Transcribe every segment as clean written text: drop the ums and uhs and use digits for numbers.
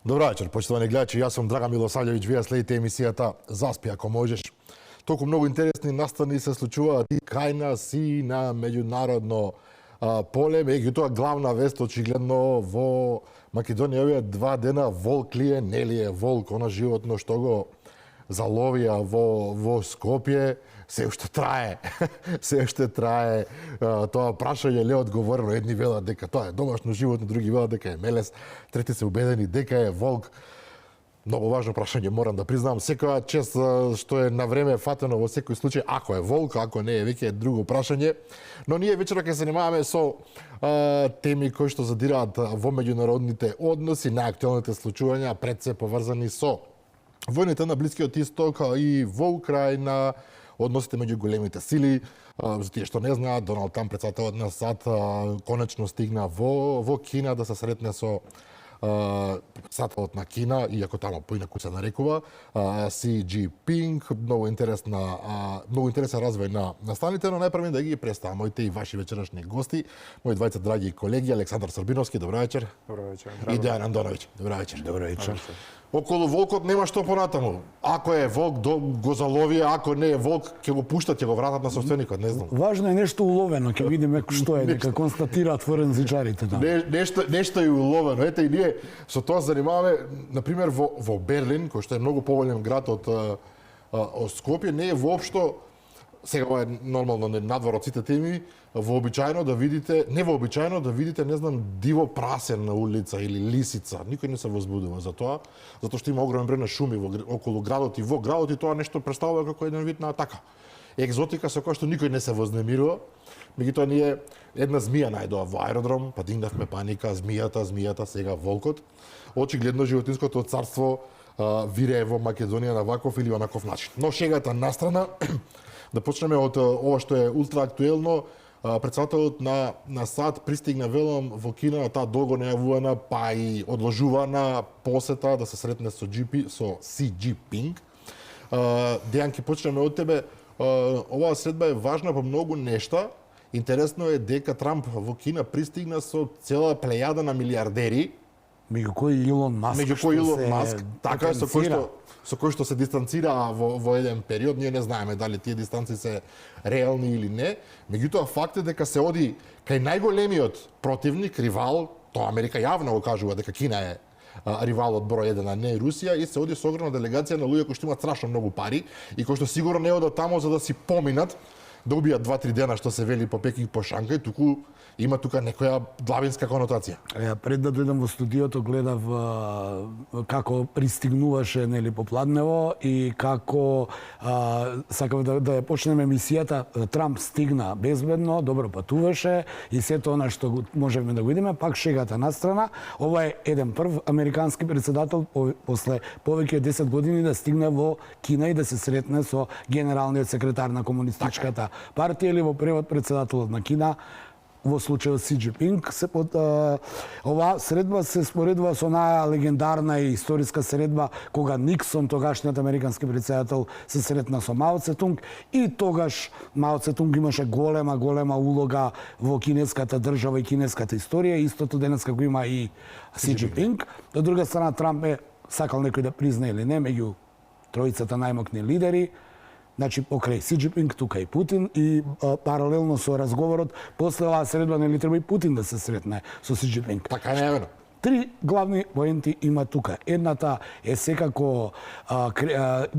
Добро вечер, почитувани гледачи. Јас сум Драган Милосављевиќ, вие следите емисијата Заспи ако можеш. Толку многу интересни настани се случуваат и кај нас и на меѓународно поле, меѓутоа главна вест очигледно во Македонија овие 2 дена волк ли е, не ли е волк, она животно што го заловија во Скопје, се уште трае. Се уште трае тоа прашање не одговорено. Едни велат дека тоа е домашно животно, други велат дека е мелес, трети се убедени дека е волк. Многу важно прашање, морам да признам. Секоја чест што е на време фатено во секој случај, ако е волк, ако не е, веќе е друго прашање. Но ние вечера ќе се занимаваме со теми кои што задираат во меѓународните односи, најактуелните случувања, пред се поврзани со војните на Блискиот Исток и во Украина, односите меѓу големите сили. За тие што не знаат, Доналд Трамп, председателот на САД, конечно стигна во Кина да се сретне со председателот на Кина, иако тамо поинаку се нарекува, Си Џинпинг. Многу интересен развој на настаните, но најпрво да ги представам моите и ваши вечерашни гости, мои двајца драги колеги, Александар Србиновски, добро вечер. Добро вечер. И Дејан Андоновиќ, добро вечер. Добро вечер. Околу волкот нема што понатаму. Ако е волк, го залови, ако не е волк, ќе го пуштат, ќе го вратат на собственикот, не знам. Важно е нешто уловено, ќе видиме што е, дека констатираат форензичарите таму. Нешто е уловено. Ете и ние со тоа занимаваме, например во Берлин, кој што е многу поголем град од Скопје, не е воопшто, сега е нормално надвор од сите теми, вообичаено да видите, не знам, диво прасе на улица или лисица. Никој не се возбудува за тоа, затоа што има огромен број на шуми околу градот и во градот и тоа нешто представува како еден вид на атака. Екзотика со која што никој не се вознемирува. Меѓутоа ние една змија најдоа во аеродром, па дигнавме паника, змијата, сега волкот. Очигледно животинското царство вирее во Македонија на ваков или онаков начин. Но шегата настрана, да почнеме од ова што е ултраактуелно. Председателот на САД пристигна, велам, во Кина на таа долго нејавувана, па и одложувана посета да се сретне со Си Џинпинг. Дејан, ќе почнеме од тебе. Оваа средба е важна по многу нешта. Интересно е дека Трамп во Кина пристигна со цела плејада на милиардери. Меѓу кои Илон Маск, така со кој што се дистанцира во еден период. Ние не знаеме дали тие дистанци се реални или не. Меѓутоа факт е дека се оди кај најголемиот противник, ривал, тоа Америка јавно го кажува дека Кина е ривалот број 1, а не Русија, и се оди со огромна делегација на луѓе кои што имаат страшно многу пари и кои што сигурно не одат таму за да си поминат, да убијат 2-3 дена, што се вели по Пекинг, по Шангај, туку има тука некоја длабинска конотација. Пред да дојдам во студиото, гледав како пристигнуваше попладнево и како сакав да почнеме емисијата. Трамп стигна безбедно, добро патуваше и сето она што можеме да го видиме. Пак шегата настрана, ова е еден прв американски председател после повеќе од 10 години да стигне во Кина и да се сретне со генералниот секретар на комунистичката партија или во превод председателот на Кина, во случајот Си Џинпинг. Оваа средба се споредува со легендарна и историска средба кога Никсон, тогашниот американски председател, се сретна со Мао Цетунг и тогаш Мао Цетунг имаше голема улога во кинеската држава и кинеската историја. Истото денеска го има и Си Џинпинг. Од друга страна, Трамп е сакал некој да признае или не меѓу тројцата најмокни лидери. Значи, покрај Си Џинпинг, тука и Путин, и паралелно со разговорот, после оваа средба не ли треба и Путин да се сретне со Си Џинпинг. Така е најавено. 3 главни поенти има тука. Едната е секако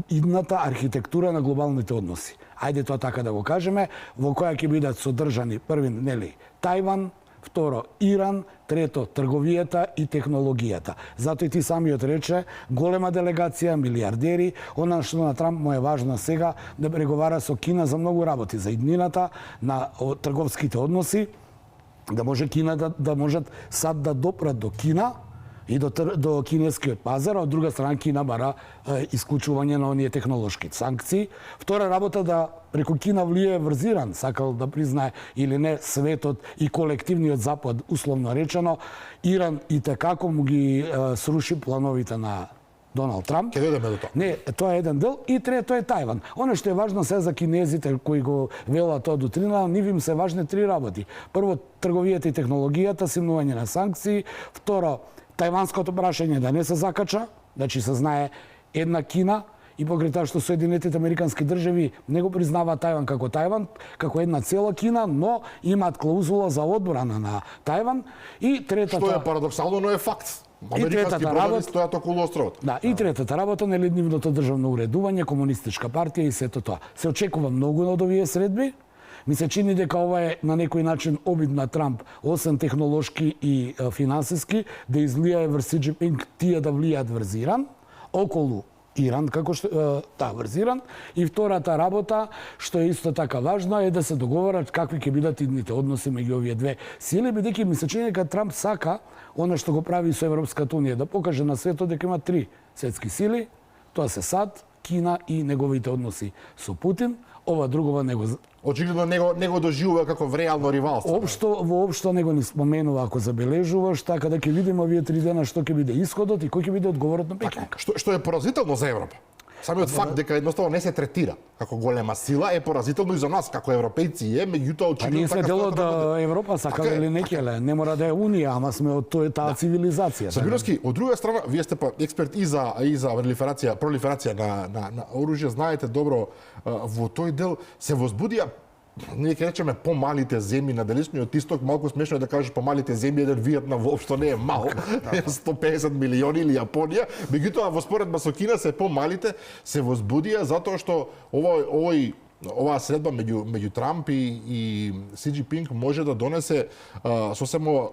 идната архитектура на глобалните односи. Ајде тоа така да го кажеме, во која ќе бидат содржани први, Тајван, второ Иран, трето трговијата и технологијата. Затоа и ти самиот рече, голема делегација, милиардери, она што на Трамп му е важно сега да преговара со Кина за многу работи, за иднината на трговските односи, да може Кина да можат САД да допрат до Кина и до кинескиот пазар, а од друга страна Кина бара исклучување на оние технолошки санкции. Втора работа да преку Кина влие врз Иран, сакал да признае или не светот и колективниот запад, условно речено, Иран и tekako му ги сруши плановите на Доналд Трамп. Ке дојдеме до тоа. Не, тоа е еден дел. И трето е Тајван. Оно што е важно се за кинезите кои го велат тоа доктрина, нив им се важни 3 работи. Прво, трговијата и технологијата, симнување на санкции. Второ, тајванското прашање да не се закача, значи се знае една Кина, и покрај тоа што Соединетите Американски држави не го признава Тајван, како една цела Кина, но имаат клаузула за одбрана на Тајван. И третата... Што е парадоксално, но е факт. Американски бродови стојат околу островот. Да, и третата работа, нели, нивното државно уредување, комунистичка партија и сето тоа. Се очекува многу од овие средби. Ми се чини дека ова е на некој начин обид на Трамп, освен технолошки и финансиски, да излие врз Си Џинпинг тие да влијаат врз Иран, околу Иран, како што врз Иран. И втората работа, што е исто така важно, е да се договорат какви ќе бидат идните односи меѓу овие две сили, бидејќи ми се чини дека Трамп сака она што го прави со Европската унија, да покаже на светот дека има три светски сили, тоа се САД, Кина и неговите односи со Путин. Ова другова него очигледно него доживува како реално ривалство. Воопшто него не споменува, ако забележуваш, така да ќе видиме овие 3 дена што ќе биде исходот и кој ќе биде одговорот на Пекинг. Што е поразително за Европа. Самиот факт дека едноставно не се третира како голема сила е поразително и за нас како европејци е, меѓутоа очигледно ние сме дел од Европа, сакаме или не келе, не мора да е унија, ама сме од таа цивилизација. Сабиновски, од друга страна, вие сте па експерт и за пролиферација на оружје, знаете добро, во тој дел се возбудија, ние ќе речеме помалите земји на далечниот исток, малку смешно е да кажеш помалите земји, еден Виетнам воопшто не е мал, 150 милиони или Јапонија, меѓутоа во споредба со Кина се помалите се возбудија затоа што оваа средба меѓу Трамп и Си Џинпинг може да донесе сосема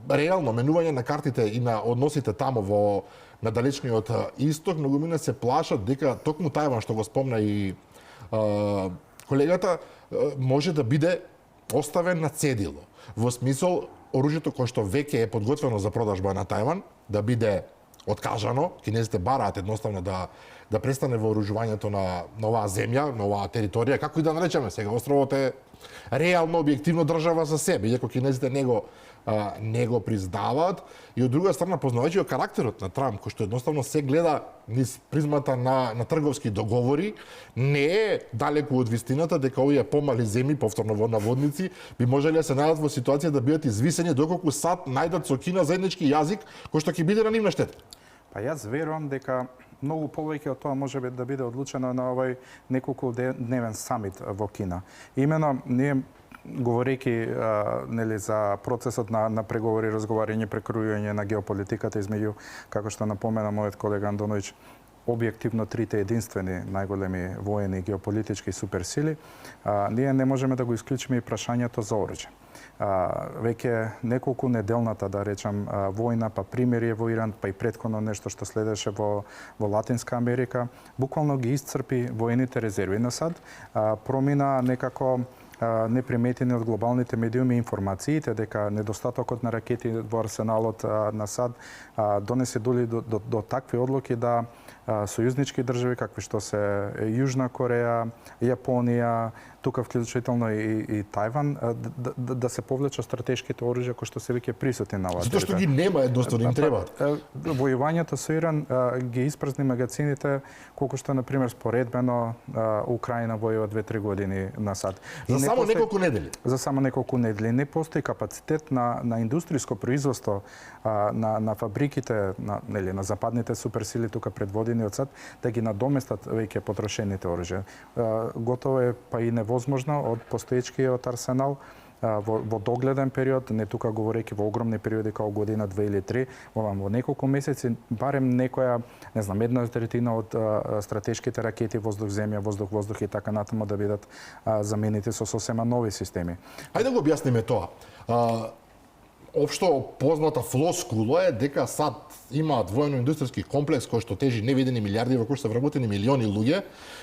реално менување на картите и на односите тамо на далечниот исток. Многумина се плашат дека токму Тајван, што го спомна и колегата, може да биде оставен на цедило. Во смисол, оружјето кое што веќе е подготвено за продажба на Тајван, да биде откажано, кинезите бараат едноставно да престане вооружувањето на оваа земја, на оваа територија, како и да наречеме сега, островот е реално објективно држава за себе, иако кинезите не го признаваат. И од друга страна, познавајќи карактерот на Трамп, кој што едноставно се гледа низ призмата на трговски договори, не е далеку од вистината дека овие помали земји, повторно во наводници, би можеле да се најдат во ситуација да бидат извисени доколку САД најдат со Кина заеднички јазик кој што ќе биде на нивна штета. Па јас верувам дека многу повеќе од тоа може да биде одлучено на овој неколку дневен самит во Кина. Имено ние говорејќи нели за процесот на преговори, разговарање, прекројување на геополитиката измеѓу, како што напомена мојот колега Андоновиќ, објективно трите единствени најголеми воени геополитички суперсили, ние не можеме да го исклучиме и прашањето за оружје. Веќе неколку неделната, да речам, војна, па примирие во Иран, па и претходно нешто што следеше во Латинска Америка, буквално ги исцрпи воените резерви на САД, промина некако неприметени од глобалните медиуми информациите дека недостатокот на ракети во арсеналот на САД донесе доли до такви одлуки да сојузнички држави какви што се Јужна Кореја, Јапонија, тука вклучително и Тајван, да се повлечат стратешките оружја кои што се веќе присутни на оваа територија. Затоа што ги нема едноставно им треба. Војувањето со Иран ги испразни магазините, колку што на пример споредбено Украина војува 2-3 години насад. За само неколку недели. За само неколку недели. Не постои капацитет на индустријско производство на фабриките на западните суперсили тука предводени од САД да ги надоместат веќе потрошените оружја. Готово е па и невозможно од постоечкиот арсенал во догледен период, не тука говорејќи во огромни периоди како година, 2 или 3, во неколку месеци, барем некоја, не знам, 1/3 од стратешките ракети воздух-земја, воздух-воздух и така натаму да бидат заменети со сосема нови системи. Ајде да го објасниме тоа. Општо позната флоскула е дека САД имаат воено-индустријски комплекс кој што тежи невидени милиарди, во кој што се вработени милиони луѓе,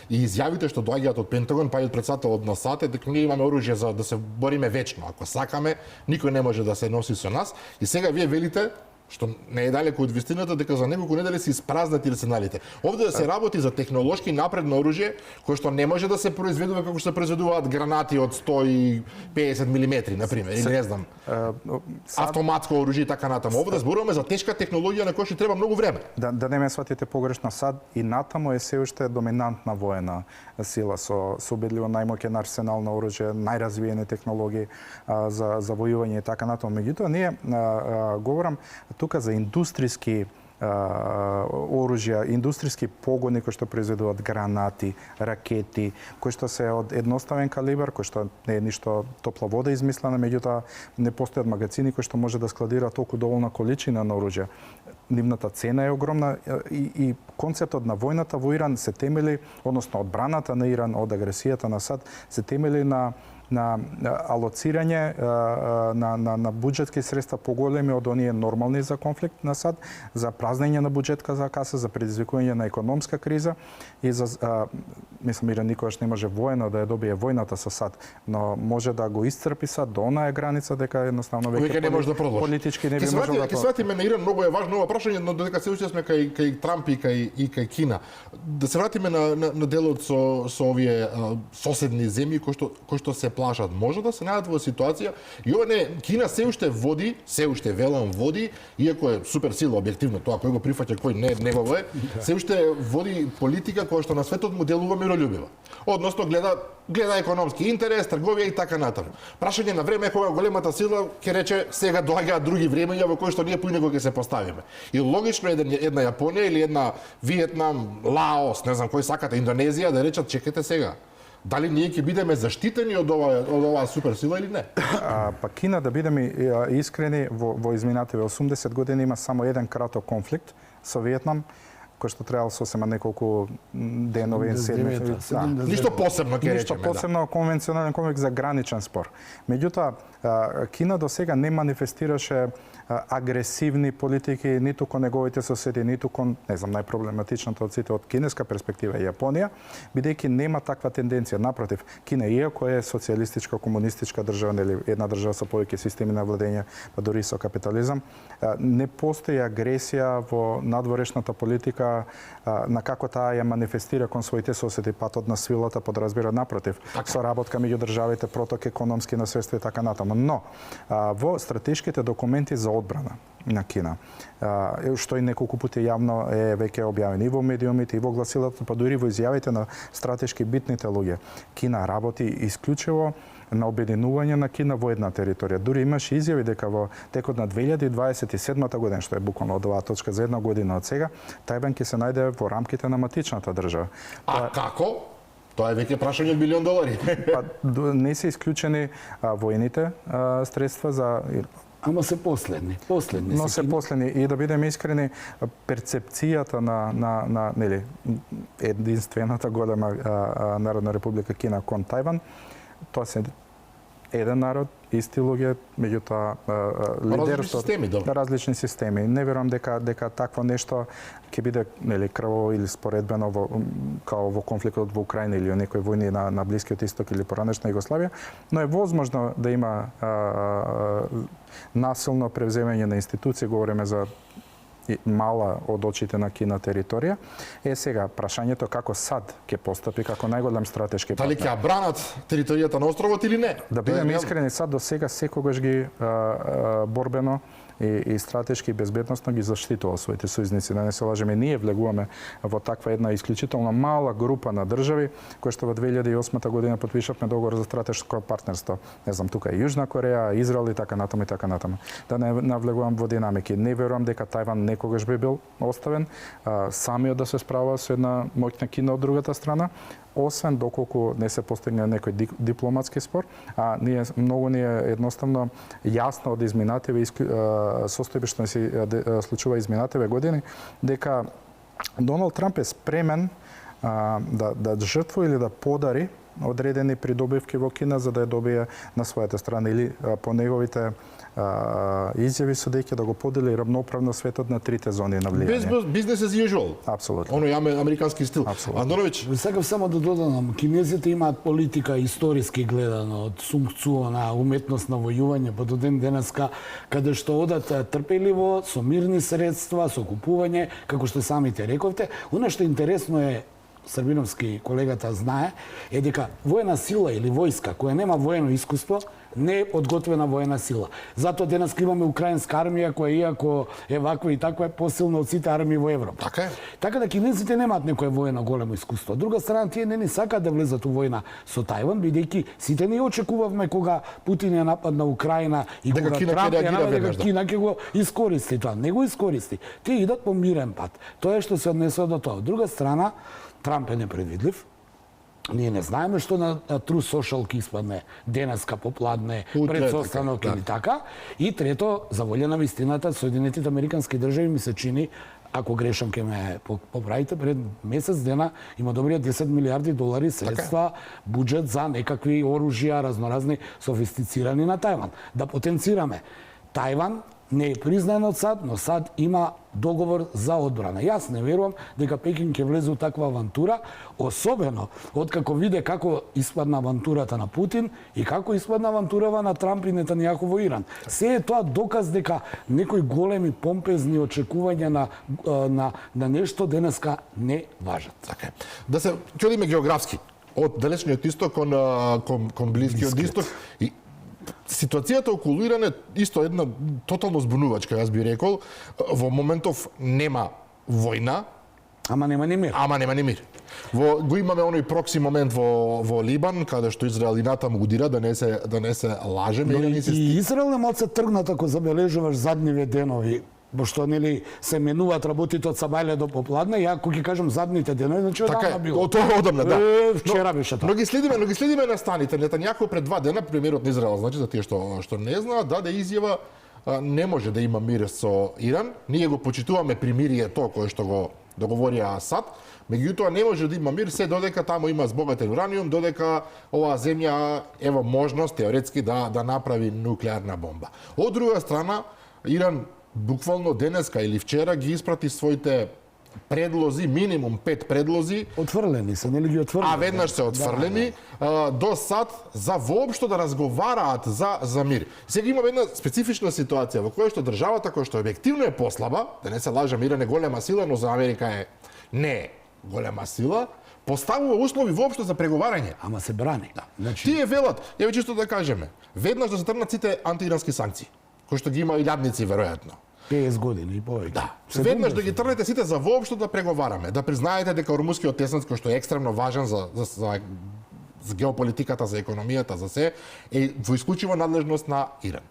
и изјавите што доаѓаат од Пентагон, па и од претседателот на САД е дека ние имаме оружје за да се бориме вечно. Ако сакаме, никој не може да се носи со нас. И сега вие велите, што не е далеку од вистината, дека за неколку недели се испразнати арсеналите. Овде се работи за технолошки напредно оружје, кое што не може да се произведува како што се произведуваат гранати од 150 мм, на пример, или не знам, автоматско оружје и така натаму. Овде зборуваме за тешка технологија на која што треба многу време. Да не ме сватите погрешно, САД и натаму е се уште доминантна воена сила со убедливо најмоќен арсенал на оружје, најразвиени технологии за војување и така натаму. Меѓутоа ние говорам тука за индустријски оружја, индустријски погони кои што произведуваат гранати, ракети, кои што се од едноставен калибар, кои што не е ништо топла вода измислена, меѓутоа не постојат магазини кои што може да складираат толку доволна количина на оружје. Нивната цена е огромна и концептот на војната во Иран се темели, односно одбраната на Иран од агресијата на САД се темели на алоцирање на буџетски средства поголеми од оние нормални за конфликт на САД, за празнење на буџетка за каса, за предизвикување на економска криза и за мислам Иран никогаш не може воено да ја добие војната со САД, но може да го исцрпи САД до онаа граница дека едноставно веќе не може да продолжи. Политички не би можел да. Ќе сватиме на Иран, многу е важно ова прашање, но додека се уште сме кај Трамп и кај Кина. Да се вратиме на делот со овие соседни земји кои што се плашат. Може да се најдат во ситуација и ова не Кина се уште велам води, иако е супер сила објективно тоа кој го прифаќа, кој не негово е, се уште води политика која што на светот му делува мирољубива. Односно гледа економски интерес, трговија и така натаму. Прашање на време кога големата сила ќе рече сега доаѓаат други времења во кои што ние поинеко ќе се поставиме. И логично е една Јапонија или една Виетнам, Лаос, не знам кој сакате, Индонезија да речат чекате сега. Дали ние ќе бидеме заштитени од оваа суперсила или не? Па Кина, да бидеме искрени, во изминативе 80 години има само еден краток конфликт со Виетнам, кој што требал сосема неколку денови, седмици. Ништо посебно ќе речеме. Ништо посебно, конвенционален конфликт за граничен спор. Меѓутоа, Кина до сега не манифестираше агресивни политики ниту кон неговите соседи, ниту кон, не знам, најпроблематичната од сите од кинеска перспектива Јапонија, бидејќи нема таква тенденција. Напротив, Кина, иако е социјалистичка, комунистичка држава, нели една држава со повеќе системи на владење, па дури со капитализам, не постои агресија во надворешната политика на како таа ја манифестира кон своите соседи. Патот на свилата подразбира напротив, соработка меѓу државите, проток економски на средства и така натаму. Но во стратешките документи за одбрана на Кина, што и неколку пати јавно е веќе објавено и во медиумите, и во гласилата, па дури во изјавите на стратешки битните луѓе. Кина работи исклучиво на обединување на Кина во една територија. Дури имаше изјави дека во текот на 2027 година, што е буквално од оваа точка за една година од сега, Тајван ќе се најде во рамките на матичната држава. А како? Тоа е веќе прашање од $1.000.000. Па не се исклучени војните средства за Ама се последни. Но се последни. И да бидеме искрени, перцепцијата на нели единствената голема Народна република Кина кон Тајван, тоа се еден народ, исти луѓе, меѓутоа лидерството на различни системи. Не верувам дека такво нешто ќе биде нели крваво или споредбено као во конфликтот во Украина или некои војни на Блискиот Исток или поранешна Југославија, но е возможно да има насилно превземање на институции, говориме за мала од очите на Кина територија. Сега, прашањето како САД ќе постапи како најголем стратешки партнер. Дали ќе бранат територијата на островот или не? Да бидеме искрени, САД до сега секогаш ги борбено и стратешки и безбедносно ги заштитува своите сојузници. Да не се лажеме, ние влегуваме во таква една исклучително мала група на држави, кои што во 2008 година потпишавме договор за стратешко партнерство. Не знам, тука е Јужна Кореја, Израел и така натаму и така натаму. Да не навлегувам во динамики. Не верувам дека Тајван некогаш би бил оставен самиот да се справува со една моќна Кина од другата страна, освен доколку не се постигне некој дипломатски спор, а многу ни е едноставно јасно од изминативе состојби што се случува изминативе години, дека Доналд Трамп е спремен да жртвува или да подари одредени придобивки во Кина за да ја добие на својата страна или по неговите изјави судејќи да го подели равноправно светот на трите зони на влијание. Business as usual. Апсолутно. Оно е американски стил. Андоновиќ, сакам само да додадам, кинезите имаат политика историски гледано од Сунг Цу на уметност на војување па до ден денеска, каде што одат трпеливо со мирни средства, со купување, како што самите рековте. Она што интересно е Србиновски колегата знае, е дека воена сила или војска која нема воено искуство не е подготвена воена сила. Затоа денес имаме украинска армија која иако е ваква и таква е посилна од сите армии во Европа. Така е. Така да кинезите немаат некое воено големо искуство. Од друга страна, тие не сакаат да влезат у војна со Тајван, бидејќи сите ние очекувавме кога Путин ја нападна Украина и дека кога Кина Трамп ќе ја реагира нападна, веднаш, дека Кина ќе го искористи тоа. Не го искористи. Тие идат по мирен пат. Тоа е што се однесува до тоа. Од друга страна, Трамп е непредвидлив. Ние не знаеме што на True Social ќе испадне денеска попладне, пред состанок или така. И трето, за волја на вистината, Соединетите Американски држави ми се чини, ако грешам ке ме поправите, пред месец дена има добрија 10 милиарди долари средства, буџет за некакви оружја, разноразни софистицирани на Тајван. Да потенцираме. Тајван не е признан од САД, но САД има договор за одбрана. Јас не верувам дека Пекин ќе влезе у таква авантура, особено откако виде како испадна авантурата на Путин и како испадна авантурава на Трамп и Нетањаху во Иран. Се е тоа доказ дека некои големи помпезни очекувања на нешто денеска не важат. Така е. Да се ќе одиме географски од далечниот исток кон блискиот исток и ситуацијата околу Иран е исто една тотално збунувачка, јас би рекол. Во моментов нема војна, ама нема ни мир. Го имаме оној прокси момент во Либан, каде што Израел и натаму го дира, да не се лажеме. И Израел не може се тргнат ако забележуваш задниве денови, пошто нели се менуваат работите од сабајле до попладне, ја ако ќе кажам задните денови, значи одамна било. Тоа одамна, да. Вчера беше тоа. Но ги следиме на станите. Нетањаху пред 2 дена, премиерот на Израел, значи за тие што не знаат, даде изјава не може да има мир со Иран. Ние го почитуваме примирието кое што го договорија САД, меѓутоа не може да има мир се додека таму има збогатен ураниум, додека оваа земја ево можност теоретски да направи нуклеарна бомба. Од друга страна, Иран буквално денеска или вчера ги испрати своите предлози, минимум 5 предлози. Отфрлени се, нели ги отфрлени? А веднаш се отфрлени до САД за воопшто да разговараат за мир. Сега има една специфична ситуација во која што државата која што објективно е послаба, да не се лажам, Иран е голема сила, но за Америка не голема сила, поставува услови воопшто за преговарање. Ама се брани. Да. Значи... Тие велат, еве чисто да кажеме, веднаш да се тргнат сите антиирански санкции, кои што ги има илјадници веројатно. 50 години и повеќе. Да. Веднаш да ги тргнете сите за воопшто да преговараме, да признаете дека Ормускиот теснат кој што е екстремно важен за геополитиката, за економијата, за се, е во исклучива надлежност на Иран.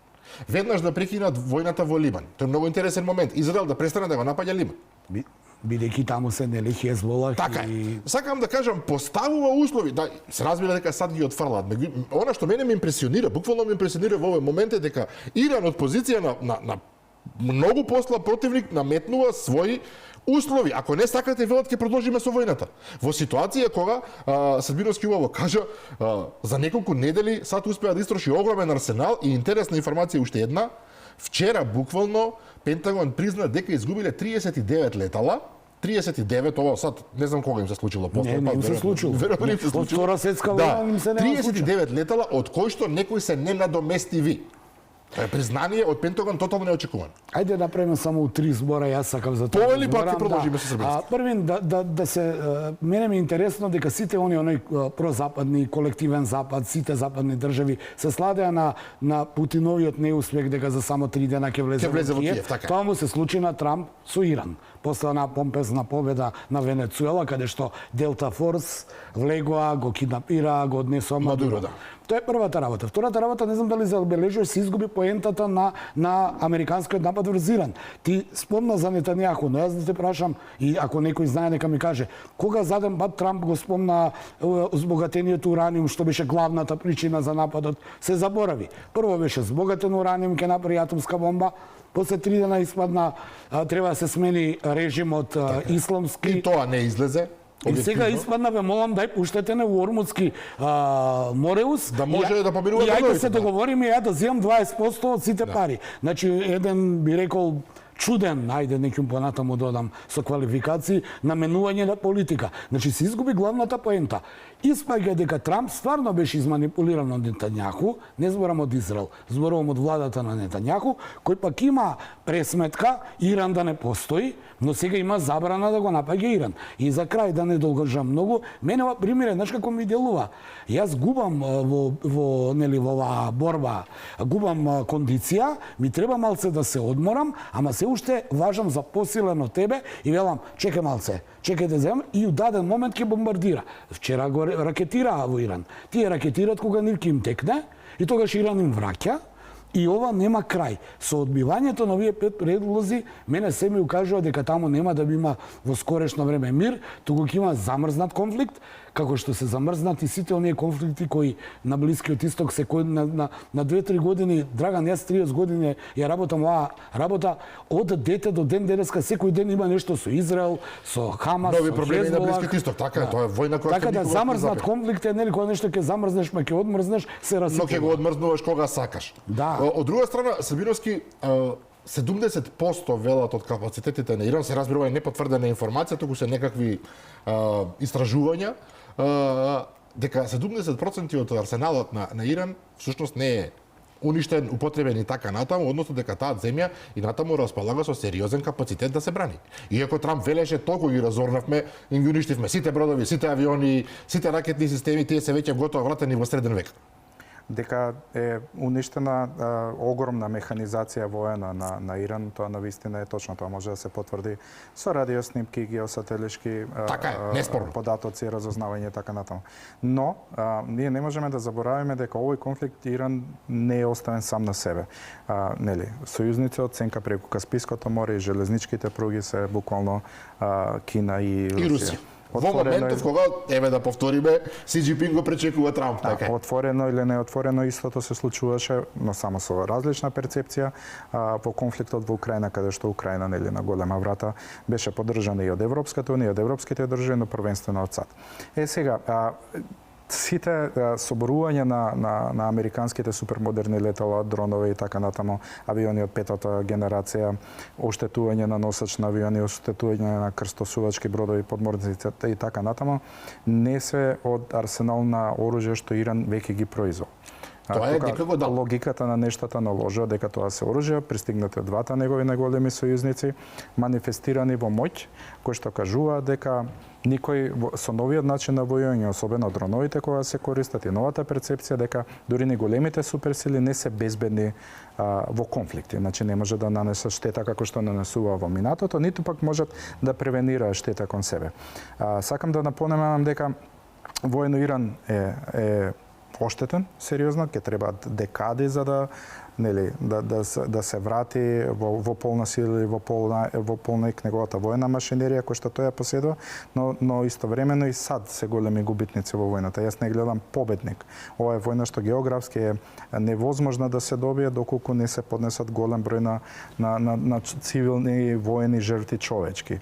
Веднаш да прекинат војната во Либан. Тоа е многу интересен момент. Израел да престане да го напаѓа Либан. Бидејќи таму се нели Хезболах така и... Сакам да кажам, поставува услови, да се разбира дека САД ги отфрлаат. Она што мене ме импресионира, буквално ме импресионира во овој момент е дека Иран од позиција на многу послаб противник наметнува своји услови. Ако не сакате, велат ќе продолжиме со војната. Во ситуација кога Србиновски убаво кажа за неколку недели САД успеа да истроши огромен арсенал и интересна информација уште една. Вчера буквално Пентагон призна дека изгубиле 39 летала. 39, ова сад, не знам кога им се случило после. Не им се случило. Веројатно им се случило. Од Втора светска војна им се нема случило. 39 летала, од кои што некои се ненадоместиви. Признание од Пентагон тотално неочекувано. Ајде да направиме само 3 збора, јас сакам за тоа. Тоа или пак ќе продолжиме со Србија? Првин да се мене ми е интересно дека сите оној прозападни, колективен запад, сите западни држави се сладеа на Путиновиот неуспех дека за само 3 дена ќе влезе во Киев. Тоа му се случи на Трамп со Иран. После на помпезна победа на Венецуела, каде што Делта Форс влегоа, го киднапира, го однесоа Мадуро. Да. Тоа е првата работа. Втората работа, не знам дали забележуваш, се изгуби поентата на американскиот напад врз Иран. Ти спомна за Нетањаху, но јас да те прашам, и ако некој знае, нека ми каже, кога заден пат Трамп го спомна збогатениот ураниум, што беше главната причина за нападот, се заборави. Прво беше збогатен ураниум, ќе направи атомска бомба, после 3 дена испадна, треба да се смени режимот исламски. И тоа не излезе. И сега испадна, ве молам, дај пуштете на Ормудски Мореус. Да може да побирува и ајде се договориме ја да земам 20% од сите пари. Значи, еден би рекол чуден, ајде неким понатаму додам со квалификации, наменување на политика. Значи се изгуби главната поента. Испаѓа дека Трамп стварно беше изманипулиран од Нетањаху, не зборам од Израел, зборувам од владата на Нетањаху, кој пак има пресметка Иран да не постои, но сега има забрана да го напаѓа Иран. И за крај да не долгожам многу, мене ова пример, знаеш како ми делува. Јас губам во оваа борба, губам кондиција, ми треба малце да се одморам, ама се уште важам за посилено тебе и велам, чекај малце, чекај да земам и у даден момент ќе бомбардира. Вчера го ракетираа во Иран. Тие ракетираат кога нивки им текне и тогаш Иран им враќа. И ова нема крај. Со одбивањето на овие 5 предлози, мене се ми укажува дека таму нема да има во скорешно време мир, туку ќе има замрзнат конфликт, како што се замрзнати сите оние конфликти кои на Блискиот Исток се кои на 2-3 години, Драган, јас 30 години ја работам оваа работа, од дете до ден денеска секој ден има нешто со Израел, со Хамас, нови со проблеми на Хезболах. Блискиот Исток, така е, тоа е војна која така да замрзнат конфликт е нели кога нешто ќе замрзнеш, ма ќе одмрзнеш, се но расипува. ќе го одмрзнуваш кога сакаш. Да. Од друга страна, Сабиновски, 70% велат од капацитетите на Иран, се разбира, не потврдена информација, туку се некакви истражувања, дека 70% од арсеналот на Иран всушност не е уништен, употребен и така натаму, односно дека таа земја и натаму располага со сериозен капацитет да се брани. Иако Трамп велеше толку ги разорнавме, и ги уништивме сите бродови, сите авиони, сите ракетни системи, тие се веќе готово вратени во среден век. Дека е уништена огромна механизација воена на Иран, тоа навистина е точно, тоа може да се потврди со радиоснимки, геосателишки така е, неспорно. податоци, разузнавање и така натаму. Но ние не можеме да забораваме дека овој конфликт Иран не е оставен сам на себе. Нели, сојузници од сенка преку Каспиското море и железничките пруги се буквално Кина и Русија. Во моментов кога, еве да повториме, Си Џинпинг го пречекува Трамп, така. Отворено или неотворено истото се случуваше, но само со различна перцепција во конфликтот во Украина, каде што Украина нели на голема врата беше поддржана и од Европската унија, и од европските држави, но првенствено од САД. Сега, сите соборувања на американските супермодерни летала, дронови и така натаму, авиони од петата генерација, оштетување на носачни авиони, оштетување на крстосувачки бродови, подморници и така натаму, не се од арсенал на оружје што Иран веќе ги произвел. Тоа е некако да. Логиката на нештата наложува дека тоа се оружја, пристигнати од двата негови најголеми сојузници, манифестирани во моќ, кои што кажуваат дека никој со новиот начин на војување, особено дроновите кога се користат и новата перцепција дека дури ни големите суперсили не се безбедни во конфликти. Значи не може да нанесат штета како што нанесува во минатото, ниту пак можат да превенираат штета кон себе. Сакам да напоменам дека воено Иран е оштетен, сериозно, ќе требаат декади за да да се врати во полна сила и во полна неговата војна машинерија која што тој ја поседува, но истовремено и САД се големи губитници во војната. Јас не гледам победник. Ова е војна што географски е невозможна да се добие доколку не се поднесат голем број на цивилни воени жртви човечки.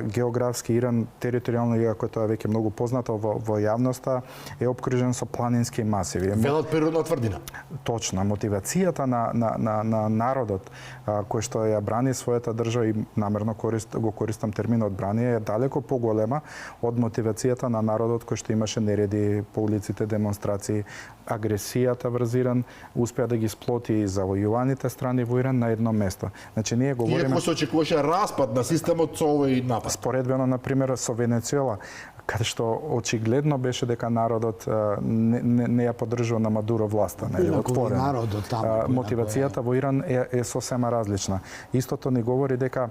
Географски Иран територијално, иако тоа е веќе многу познато во јавноста, е опкружен со планински масиви. Велат природна тврдина. Точно, мотивацијата на народот кој што ја брани својата држава и намерно го користам терминот брани е далеко поголема од мотивацијата на народот кој што имаше нереди по улиците, демонстрации, агресијата врз Иран успеа да ги сплоти и завојуваните страни во Иран на едно место. Значи ние говориме Иако се очекуваше распад на системот со овој напад. Споредбено на пример со Венецуела, каде што очигледно беше дека народот не ја поддржува на Мадуро власта, нели, отворено. Мотивацијата во Иран е сосема различна. Истото ни говори дека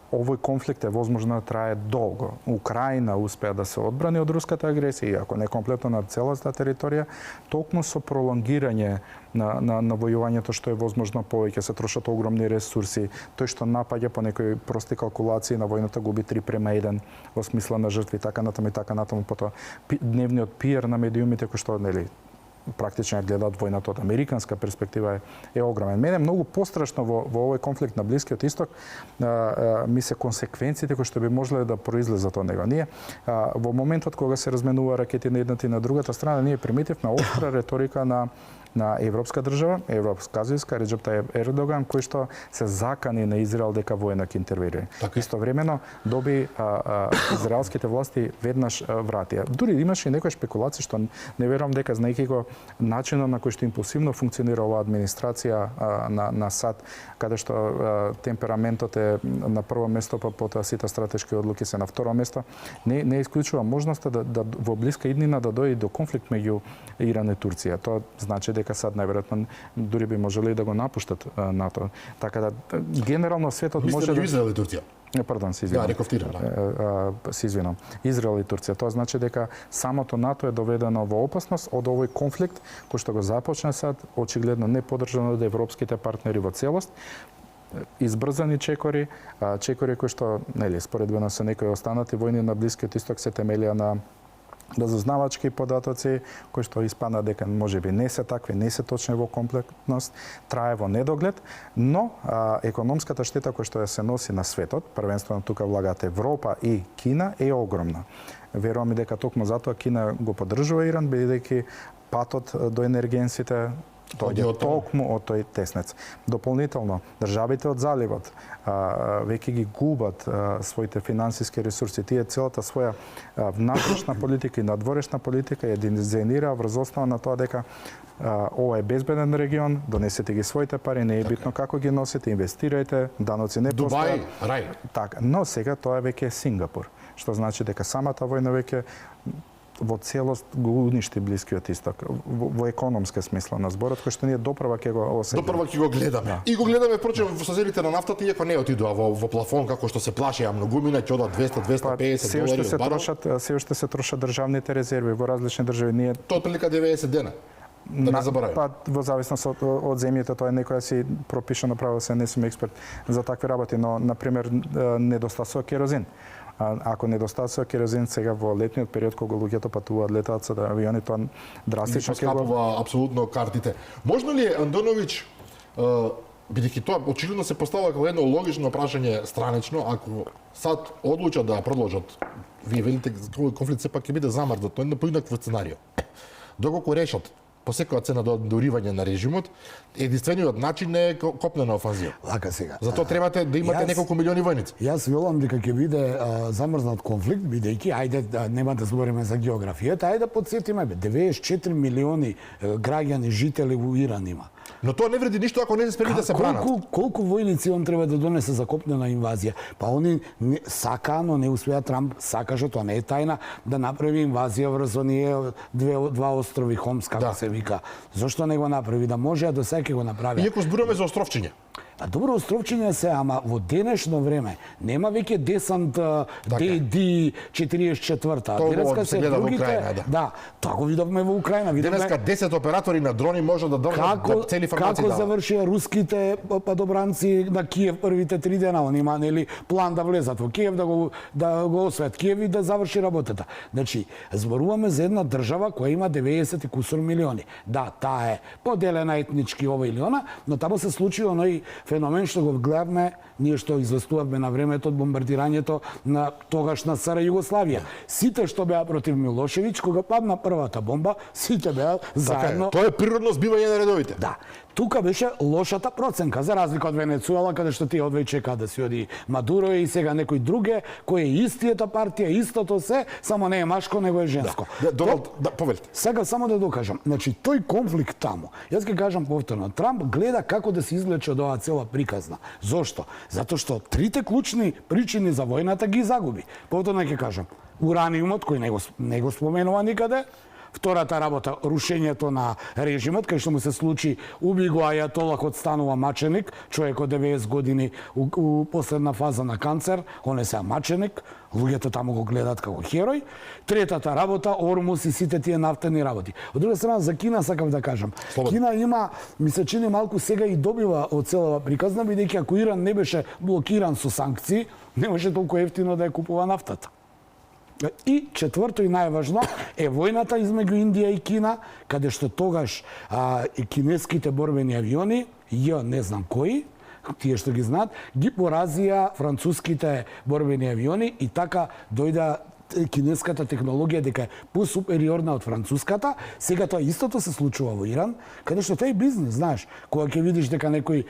овој конфликт е возможно да трае долго. Украина успеа да се одбрани од руската агресија, иако не комплетно на целата територија, токму со пролонгирање на војувањето што е возможно повеќе, се трошат огромни ресурси. Тој што напаѓа по некои прости калкулации на војната губи 3:1 во смисла на жртви и така натаму, потоа дневниот пиар на медиумите кој што нели практично гледаат војната од американска перспектива е огромен. Мене многу пострашно во овој конфликт на Блискиот Исток ми се консеквенциите кои што би можеле да произлезат од него. Ние во моментот кога се разменува ракети на едната и на другата страна, ние приметивме остра реторика на на европска држава, европска Реџеп Тајип Ердоган, кој што се закани на Израел дека војна ќе интервенира. Истовремено доби израелските власти веднаш вратија. Дури имаше и некои спекулации што не верувам дека знаејќи го начинот на кој што импулсивно функционира оваа администрација на САД, каде што темпераментот е на прво место, па потоа сите стратешки одлуки се на второ место, не исклучува можноста да во блиска иднина да дојде до конфликт меѓу Иран и Турција. Тоа значи дека САД најверојатно дури би можеле да го напуштат НАТО. Така да генерално светот може да Израел и Турција. Пардон, се извинам. Се извинам. Израел и Турција. Тоа значи дека самото НАТО е доведено во опасност од овој конфликт кој што го започна САД, очигледно не поддржан од европските партнери во целост. Избрзани чекори кои што, нели, споредбено со некои останати војни на Блискиот Исток се темелија на разузнавачки податоци, кои што испана дека можеби не се такви, не се точни во комплексност, трае во недоглед, но економската штета која што се носи на светот, првенствено тука влагаат Европа и Кина, е огромна. Верувам и дека токму затоа Кина го поддржува Иран, бидејќи патот до енергенсите доаѓа токму од тој теснец. Дополнително, државите од заливот веќе ги губат своите финансиски ресурси. Тие целата своја внатрешна политика и надворешна политика ја дизајнира врз основа на тоа дека ова е безбеден регион, донесете ги своите пари, не е битно како ги носите, инвестирајте, даноци не постојат. Дубај, рај. Така, но сега тоа веќе е Сингапур, што значи дека самата војна веќе во целост го уништи Блискиот Исток во економска смисла на зборот, кој што ние допрва ќе го осетиме. Допрва ќе го гледаме. И го гледаме впрочем со цените на нафтата, иако не отидува во плафон како што се плашеа многумина, ќе одат 200-250 долари од барел. Се уште се трошат државните резерви во различни држави. Ние тоа отприлика 90 дена. Да не забораваме. Па во зависност од земјите, тоа е некоја си пропишано право, се не сум експерт за такви работи, но на пример недостасува керозин. Ако недостасува керозин сега во летниот период кога луѓето патуваат, летаат со авиони, тоа драстично ќе скапува апсолутно картите. Можно ли Андоновиќ, бидејќи тоа очигледно се поставува како едно логично прашање странично, ако САД одлучат да продолжат, вие велите конфликт сепак ќе биде замрзнат, тоа е по еднакво сценарио. Доколку решат по секоја цена до доривање на режимот, единствениот начин е копнена офанзива. Лака сега. Затоа требате да имате неколку милиони војници. Јас велам дека ќе биде замрзнат конфликт, бидејќи ајде нема да збориме за географијата, ајде да потсетиме 94 милиони граѓани, жители во Иран има. Но тоа не вреди ништо ако не се спремни да се бранат. Колку војници он треба да донесе за копнена инвазија? Па они сака, но не успеа. Трамп сакаше, тоа не е тајна, да направи инвазија врз оние два острови Хомс, како се вика. Зошто не го направи? Да може, а до сега ќе го направи. Иако зборуваме за островчиња. А добро, островчиња се, ама во денешно време нема веќе десант ДД-44-та. Денеска се гледа во Украина, да. Тоа го видовме во Украина. Денеска 10 оператори на дрони може да држат цели формации. Како завршија руските падобранци на Киев првите 3 дена, они има нели план да влезат во Киев, да го освојат Киев и да заврши работата. Значи, зборуваме за една држава која има 90 и кусур милиони. Да, таа е поделена етнички ова или она, но таму се случи оној феномен што го гледавме, ние што известувавме на времето од бомбардирањето на тогашна СР Југославија. Сите што беа против Милошевиќ, кога падна првата бомба, сите беа заедно. Тоа е природно збивање на редовите. Да. Тука беше лошата проценка, за разлика од Венецуела, каде што тие одвај чека да си оди Мадуро и сега некој друге, кој е истијата партија, истото се, само не е машко, него е женско. Да, повелите. Сега само да докажам, значи тој конфликт таму, јас ќе кажам повторно, Трамп гледа како да се извлече од оваа цела приказна. Зошто? Затоа што трите клучни причини за војната ги загуби. Повторно ќе кажам, ураниумот кој не го споменува никаде. Втората работа, рушењето на режимот, кај што му се случи, уби го ајатолахот, станува маченик, човек од 90 години у последна фаза на канцер, он е сега маченик, луѓето таму го гледаат како херој. Третата работа, Ормус и сите тие нафтени работи. Од друга страна, за Кина сакав да кажам. Кина има, ми се чини малку сега и добива од целава приказна, бидејќи ако Иран не беше блокиран со санкции, не може толку ефтино да ја купува нафтата. И четврто и најважно е војната измеѓу Индија и Кина, каде што тогаш кинеските борбени авиони, не знам кои, тие што ги знаат, ги поразија француските борбени авиони и така дојда кинеската технологија дека е посупериорна од француската, сега тоа истото се случува во Иран, каде што тоа е бизнес, знаеш, кога ќе видиш дека некој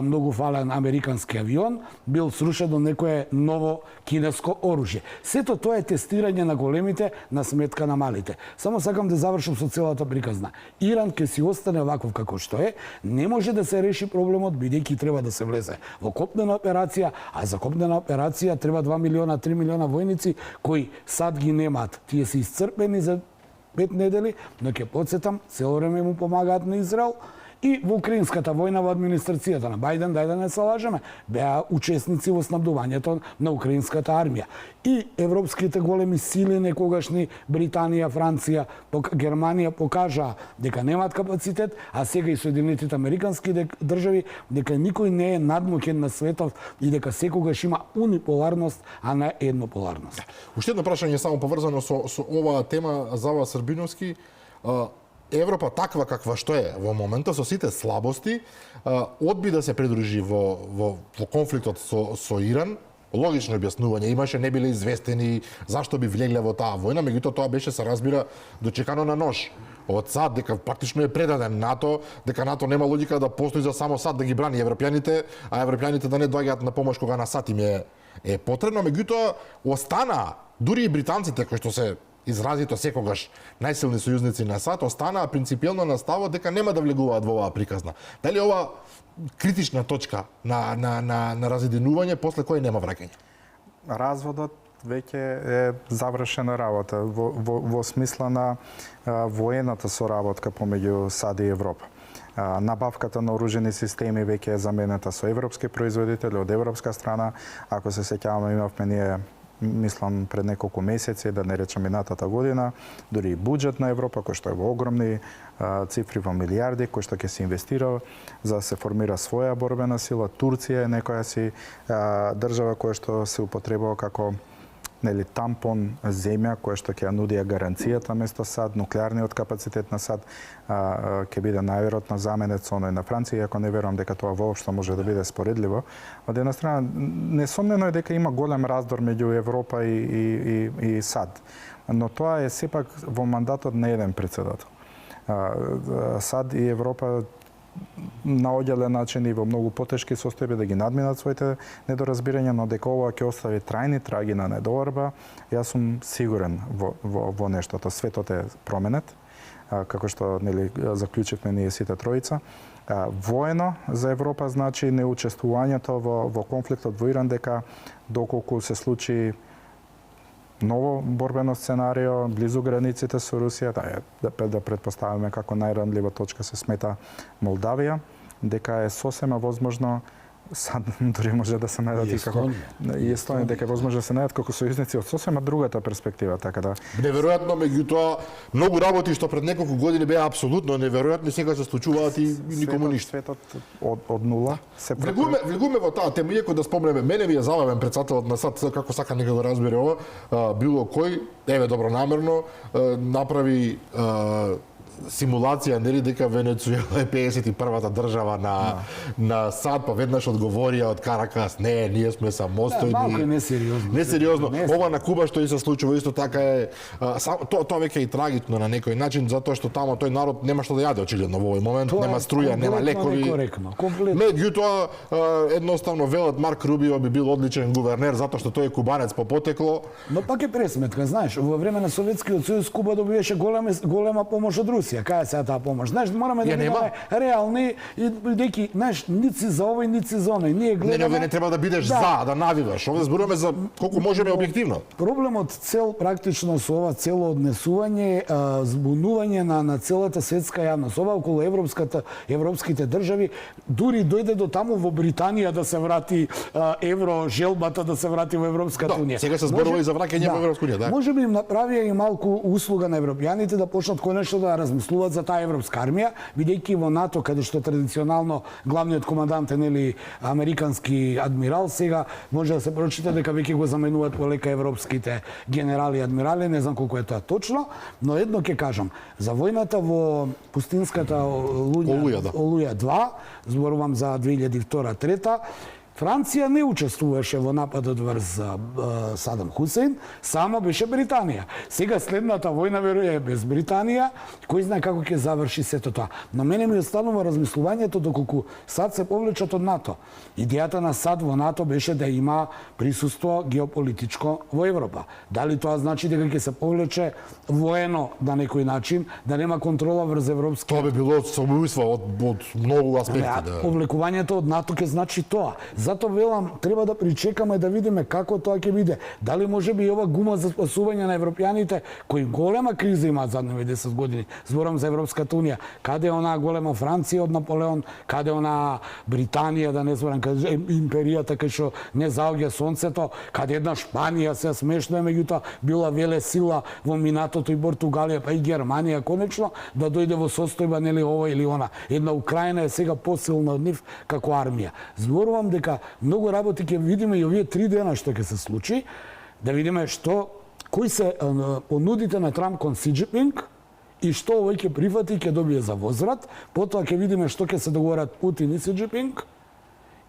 многу фален американски авион бил срушен до некое ново кинеско оружје. Сето тоа е тестирање на големите на сметка на малите. Само сакам да завршам со целата приказна. Иран ќе си остане ваков како што е, не може да се реши проблемот бидејќи треба да се влезе во копнена операција, а за копнена операција треба 2 милиона, 3 милиона војници кои сад ги немаат. Тие се исцрпени за 5 недели, но ќе потсетам, цело време му помагаат на Израел. И во украинската војна во администрацијата на Бајден, дај да не се лажеме, беа учесници во снабдувањето на украинската армија. И европските големи сили некогашни, Британија, Франција, Германија покажаа дека немаат капацитет, а сега и Соединетите американски држави дека никој не е надмоќен на светот и дека секогаш има униполарност, а не еднополарност. Уште едно прашање само поврзано со оваа тема за вас Србиновски. Европа таква каква што е во моментот со сите слабости, одби да се придружи во конфликтот со Иран. Логично објаснување имаше, не биле известени зашто би влегле во таа војна, меѓутоа тоа беше, се разбира, дочекано на нож. Од САД, дека практично е предаден НАТО, дека НАТО нема логика да постои за само САД да ги брани европјаните, а европјаните да не доаѓаат на помош кога на САД им е потребно, меѓутоа остана, дури и британците кои што се изразито секогаш најсилни сојузници на САД, останаа принципиелно на ставот дека нема да влегуваат во оваа приказна. Дали ова критична точка на разединување после кој нема враќање? Разводот веќе е завршена работа во смисла на воената соработка помеѓу САД и Европа. Набавката на оружени системи веќе е заменета со европски производители од европска страна. Ако се сеќаваме, имавме ние, мислам, пред неколку месеци, да не речам минатата година, дури и буџет на Европа, кој што е во огромни цифри, во милиарди, кој што ќе се инвестира за да се формира своја борбена сила. Турција е некоја си држава која што се употребува како тампон земја која што ќе ја нуди гаранцијата место САД, нуклеарниот капацитет на САД ќе биде најверојатно заменет со оној на Франција, иако не верувам дека тоа воопшто може да биде споредливо. Од една страна, несомнено е дека има голем раздор меѓу Европа и САД, но тоа е сепак во мандатот на еден претседател. САД и Европа наоѓале начини во многу потешки состојби да ги надминат своите недоразбирања, но дека ова ќе остави трајни траги на недоорба, јас сум сигурен во нештото. Светот е променет, како што заклучивме ние сите тројца. Воено за Европа значи неучествувањето во конфликтот во Иран, дека доколку се случи ново борбено сценарио близу границите со Русија, да предпоставиме како најранлива точка се смета Молдавија, дека е сосема возможно САД дури може да се најдат и како и Естонија, дека е возможно да се најдат како сојузници од сосема другата перспектива, така да неверојатно, меѓутоа многу работи што пред неколку години беа апсолутно неверојатни, сега се случуваат и никому ништо. Светот од нула се влегуваме во таа тема, иако да спомнеме, мене ми е забавен председателот на САД, како сака нека го разбере ова, било кој, еве добронамерно, направи симулација, нели, дека Венецуела е 51-та држава на САД, па веднаш одговорија од Каракас, не, ние сме самостојни. Малку е несериозно. Несериозно. Ова на Куба што и се случува исто така е тоа веќе и трагично на некој начин, затоа што тамо тој народ нема што да јаде очигледно во овој момент, нема струја, нема лекови. Меѓутоа едноставно велат Марк Рубио би бил одличен гувернер затоа што тој е кубанец по потекло. Но пак е пресметка, знаеш, во време на Советскиот сојуз Куба добиваше голема помош од Русија. Кај е сега таа помош? Знаеш, мораме да бидеме реални и бидејќи, знаеш, ници за овој, ници за оној. Ние гледаме не треба да бидеш за, да навиваш. Овде зборуваме за колку можеме објективно. Проблемот цел практично со ова цело однесување, збунување на целата светска јавност. Ова околу европските држави дури дојде до таму во Британија да се врати евро, желбата да се врати во Европската унија. Сега се зборува и за враќање во Европска унија, да. Може би им направија и малку услуга на европјаните да почнат конечно да размислуваат за таа европска армија, бидејќи во НАТО, каде што традиционално главниот командант е нели американски адмирал, сега може да се прочита дека веќе го заменуваат полека европските генерали и адмирали, не знам колку е тоа точно, но едно ќе кажам, за војната во пустинската Олуја 2, зборувам за 2002-2003, Франција не учествуваше во нападот врз Садам Хусейн, само беше Британија. Сега следната војна веројатно е без Британија, кој знае како ќе заврши сето тоа. Но мене ми останува размислувањето доколку САД се повлечат од НАТО. Идејата на САД во НАТО беше да има присуство геополитичко во Европа. Дали тоа значи дека ќе се повлече воено на некој начин, да нема контрола врз европски? Тоа би било самоубиство од многу аспекти. Повлекувањето од НАТО ќе значи тоа. Затоа велам, треба да причекаме да видиме како тоа ќе биде. Дали може би ова гума за спасување на европјаните, кои голема криза имаат задниве 10 години, зборам за Европската унија, каде е онаа голема Франција од Наполеон, каде е онаа Британија, да не зборам, каде империјата кај што не заоѓа сонцето, каде една Шпанија, се смешно е, меѓутоа била веле сила во минатото и Португалија, па и Германија конечно да дојде во состојба нели ова или она. Една Украина е сега посилна од нив како армија. Зборувам дека многу работи ќе видиме и овие 3 дена што ќе се случи, да видиме кои се понудите на Трамп кон Си Џинпинг и што овој ќе прифати и ќе добие за возврат. Потоа ќе видиме што ќе се договорат Путин и Си Џинпинг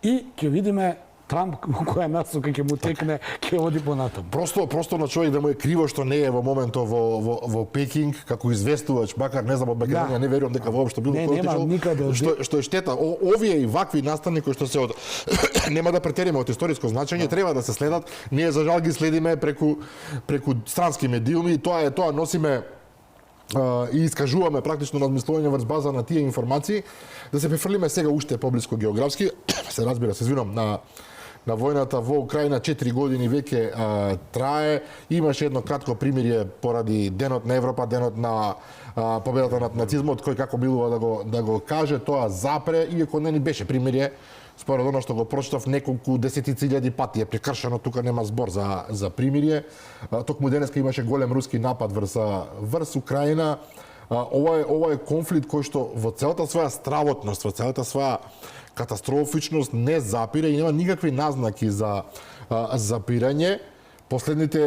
и ќе видиме Трамп која насока ќе му текне, ќе оди понатаму. Просто на човек да му е криво што не е во моментот во Пекинг како известувач, макар не знам од Македонија, не верувам дека воопшто било кој отишол. Што е штета. Овие и вакви настани кои што се од нема да претериме од историско значење, треба да се следат. Ние за жал ги следиме преку странски медиуми и тоа носиме и искажуваме практично размислување врз база на тие информации. Да се префрлиме сега уште поблиско географски, се разбира, се извинам, на војната во Украина 4 години веќе трае. Имаше едно кратко примирие поради денот на Европа, денот на победата над нацизмот, кој како билува да го каже, тоа запре, иако не ни беше примирие. Според оно што го прочитав, неколку десетици илјади пати е прекршено, тука нема збор за примирие. Токму денеска имаше голем руски напад врз Украина. Ова е конфликт кој што во целата своја стравотност, во целата своја катастрофичност не запира и нема никакви назнаки за запирање. Последните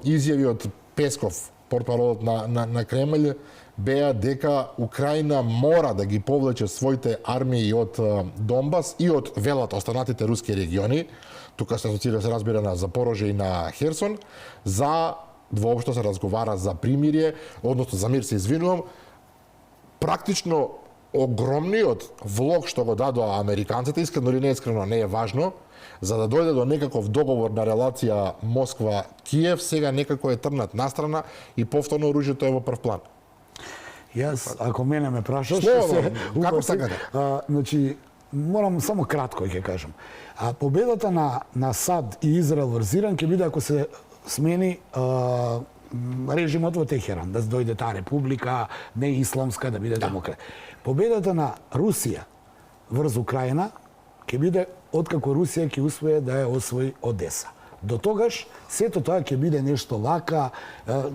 изјави од Песков, портпаролот на Кремљ, беа дека Украина мора да ги повлече своите армии од Донбас и од велат останатите руски региони, тука се асоцира, се разбира, на Запорожје и на Херсон, за воопшто се разговара за примирие, односно за мир, се извинувам. Практично огромниот влог што го дадоа американците, искрено или неискрено, не е важно, за да дојде до некаков договор на релација Москва-Киев, сега некако е трнат настрана и повторно оружјето е во прв план. Јас, ако мене ме прашаш, како сакате? Значи, морам само кратко ќе кажам. Победата на САД и Израел врз Иран ќе биде ако се смени режимот во Техеран, да дојде таа република, не исламска, да биде демократ. Победата на Русија врз Украина ќе биде откако Русија ќе успее да ја освои Одеса. До тогаш, сето тоа ќе биде нешто лака,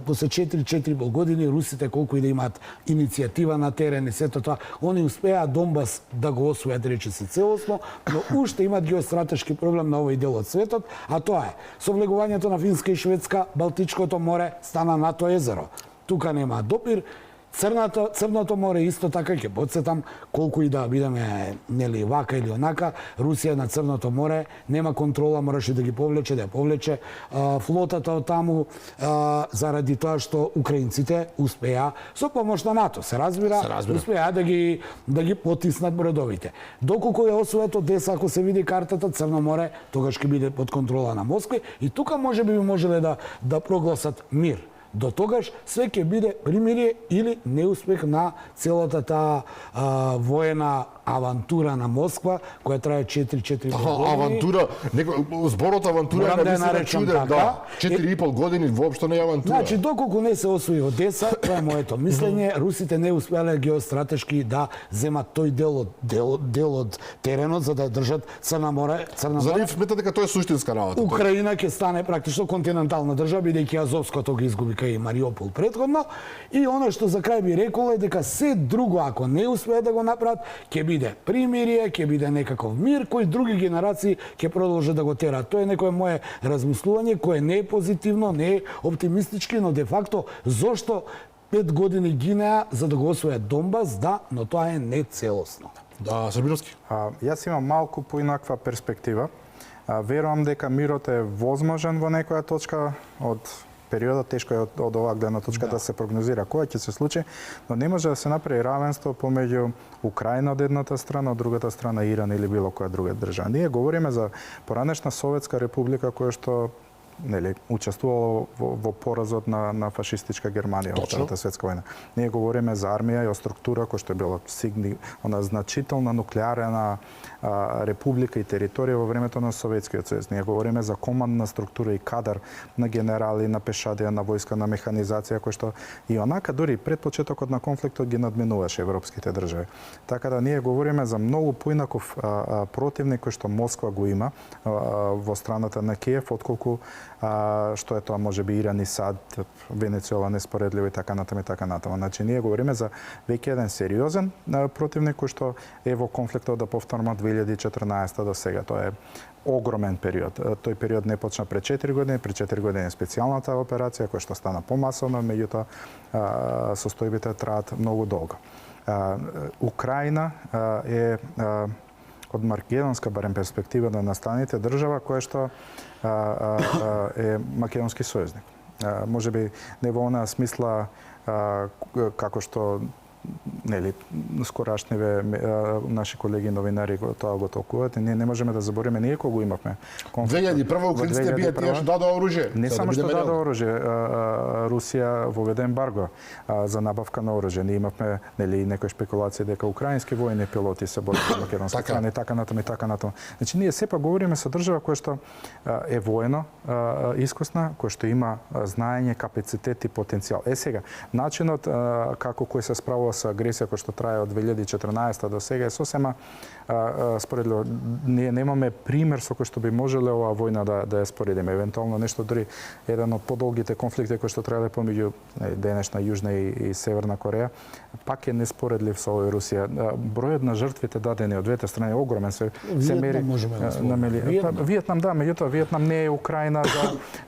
после 4,5 години русите колку и да имаат иницијатива на терен и сето тоа, они успеа Донбас да го освојат, рече се целосно, но уште имаат геостратешки проблем на овој дел од светот, а тоа е, со влегувањето на Финска и Шведска, Балтичкото море стана НАТО езеро. Тука нема допир. Црното море исто така ќе потсетам, колку и да бидеме нели вака или онака, Русија на Црното море нема контрола, мораше да ги повлече, да ја повлече флотата од таму заради тоа што украинците успеа со помош на НАТО, се разбира. Успеа да ги потиснат бродовите. Доколку ја освојат Одеса, ако се види картата, Црно море тогаш ќе биде под контрола на Москва и тука можеби можеле да прогласат мир. До тогаш све ќе биде примирие или неуспех на целата таа воена авантура на Москва, која трае 4 години. Авантура, зборот авантура е на чуден, да. 4,5 години воопшто не е авантура. Значи, доколку не се освои Одеса, тоа е моето мислење, русите не успеале геостратешки да земат тој дел од теренот за да држат Црна море. За нив сметате дека тоа е суштинска работа. Украина ќе стане практично континентална држава, бидејќи Азовското ги изгуби кај Мариупол претходно, и она што за крај би рекол е дека се друго, ако не успеат да го направат, ќе биде примирие, ќе биде некаков мир, кој други генерации ќе продолжат да го терат. Тоа е некое мое размислување, кое не е позитивно, не е оптимистички, но де факто зошто 5 години гинеа за да го освојат Донбас, да, но тоа е нецелосно. Да, Србиновски. Јас имам малку поинаква перспектива. Верувам дека мирот е возможен во некоја точка од периодот, тешко е од оваа гледна точка да се прогнозира кој ќе се случи, но не може да се направи равенство помеѓу Украина од едната страна, од другата страна Иран или било која друга држава. Ние говориме за поранешна Советска република која што учествувала во поразот на фашистичка Германија во Втората светска војна. Ние говориме за армија и о структура која што е била она значителна нуклеарна република и територија во времето на Советскиот сојуз. Ние говориме за командна структура и кадар на генерали, на пешадија, на војска, на механизација кој што и онака дури пред почетокот на конфликтот ги надминуваше европските држави. Така да ние говориме за многу поинаков противник кој што Москва го има во страната на Киев, отколку што е тоа можеби Иран и САД, Венецуела неспоредливо и така натаму и така натаму. Значи ние говориме за веќе еден сериозен противник кој што е во конфликтот, да повторам, од 2014 до сега. Тоа е огромен период. Тој период не почна пред 4 години, пред 4 години специјалната операција која што стана помасовна, меѓутоа состојбите траат многу долго. Украина е од македонска барем перспектива да настаните држава која што е македонски сојузник. Можеби не во онаа смисла како што скорашниве наши колеги новинари тоа го толкуваат, ние не можеме да забориме ние кога го имавме конфликт. 2001 украинците бија тие што дадоа оружје. Не само што дадоа оружје, Русија воведе ембарго за набавка на оружје. Ние имавме некои спекулации дека украински војни пилоти се борат за македонска страна и така натаму и така натаму. Значи ние сепак говориме со држава која што е воено искусна, која што има знаење, капацитет и потенцијал. Сега начинот како кој се справува со агресија која што трае од 2014 до сега е сосема споредливо. Ние немаме пример со кој што би можеле оваа војна да ја споредиме. Евентуално нешто дури еден од подолгите конфликти кои што траеле помеѓу денешна Јужна и Северна Кореја, пак е неспоредлив со овој Русија. Бројот на жртвите дадени од двете страни е огромен. Се мери Виетнам, да, меѓутоа Виетнам не е Украина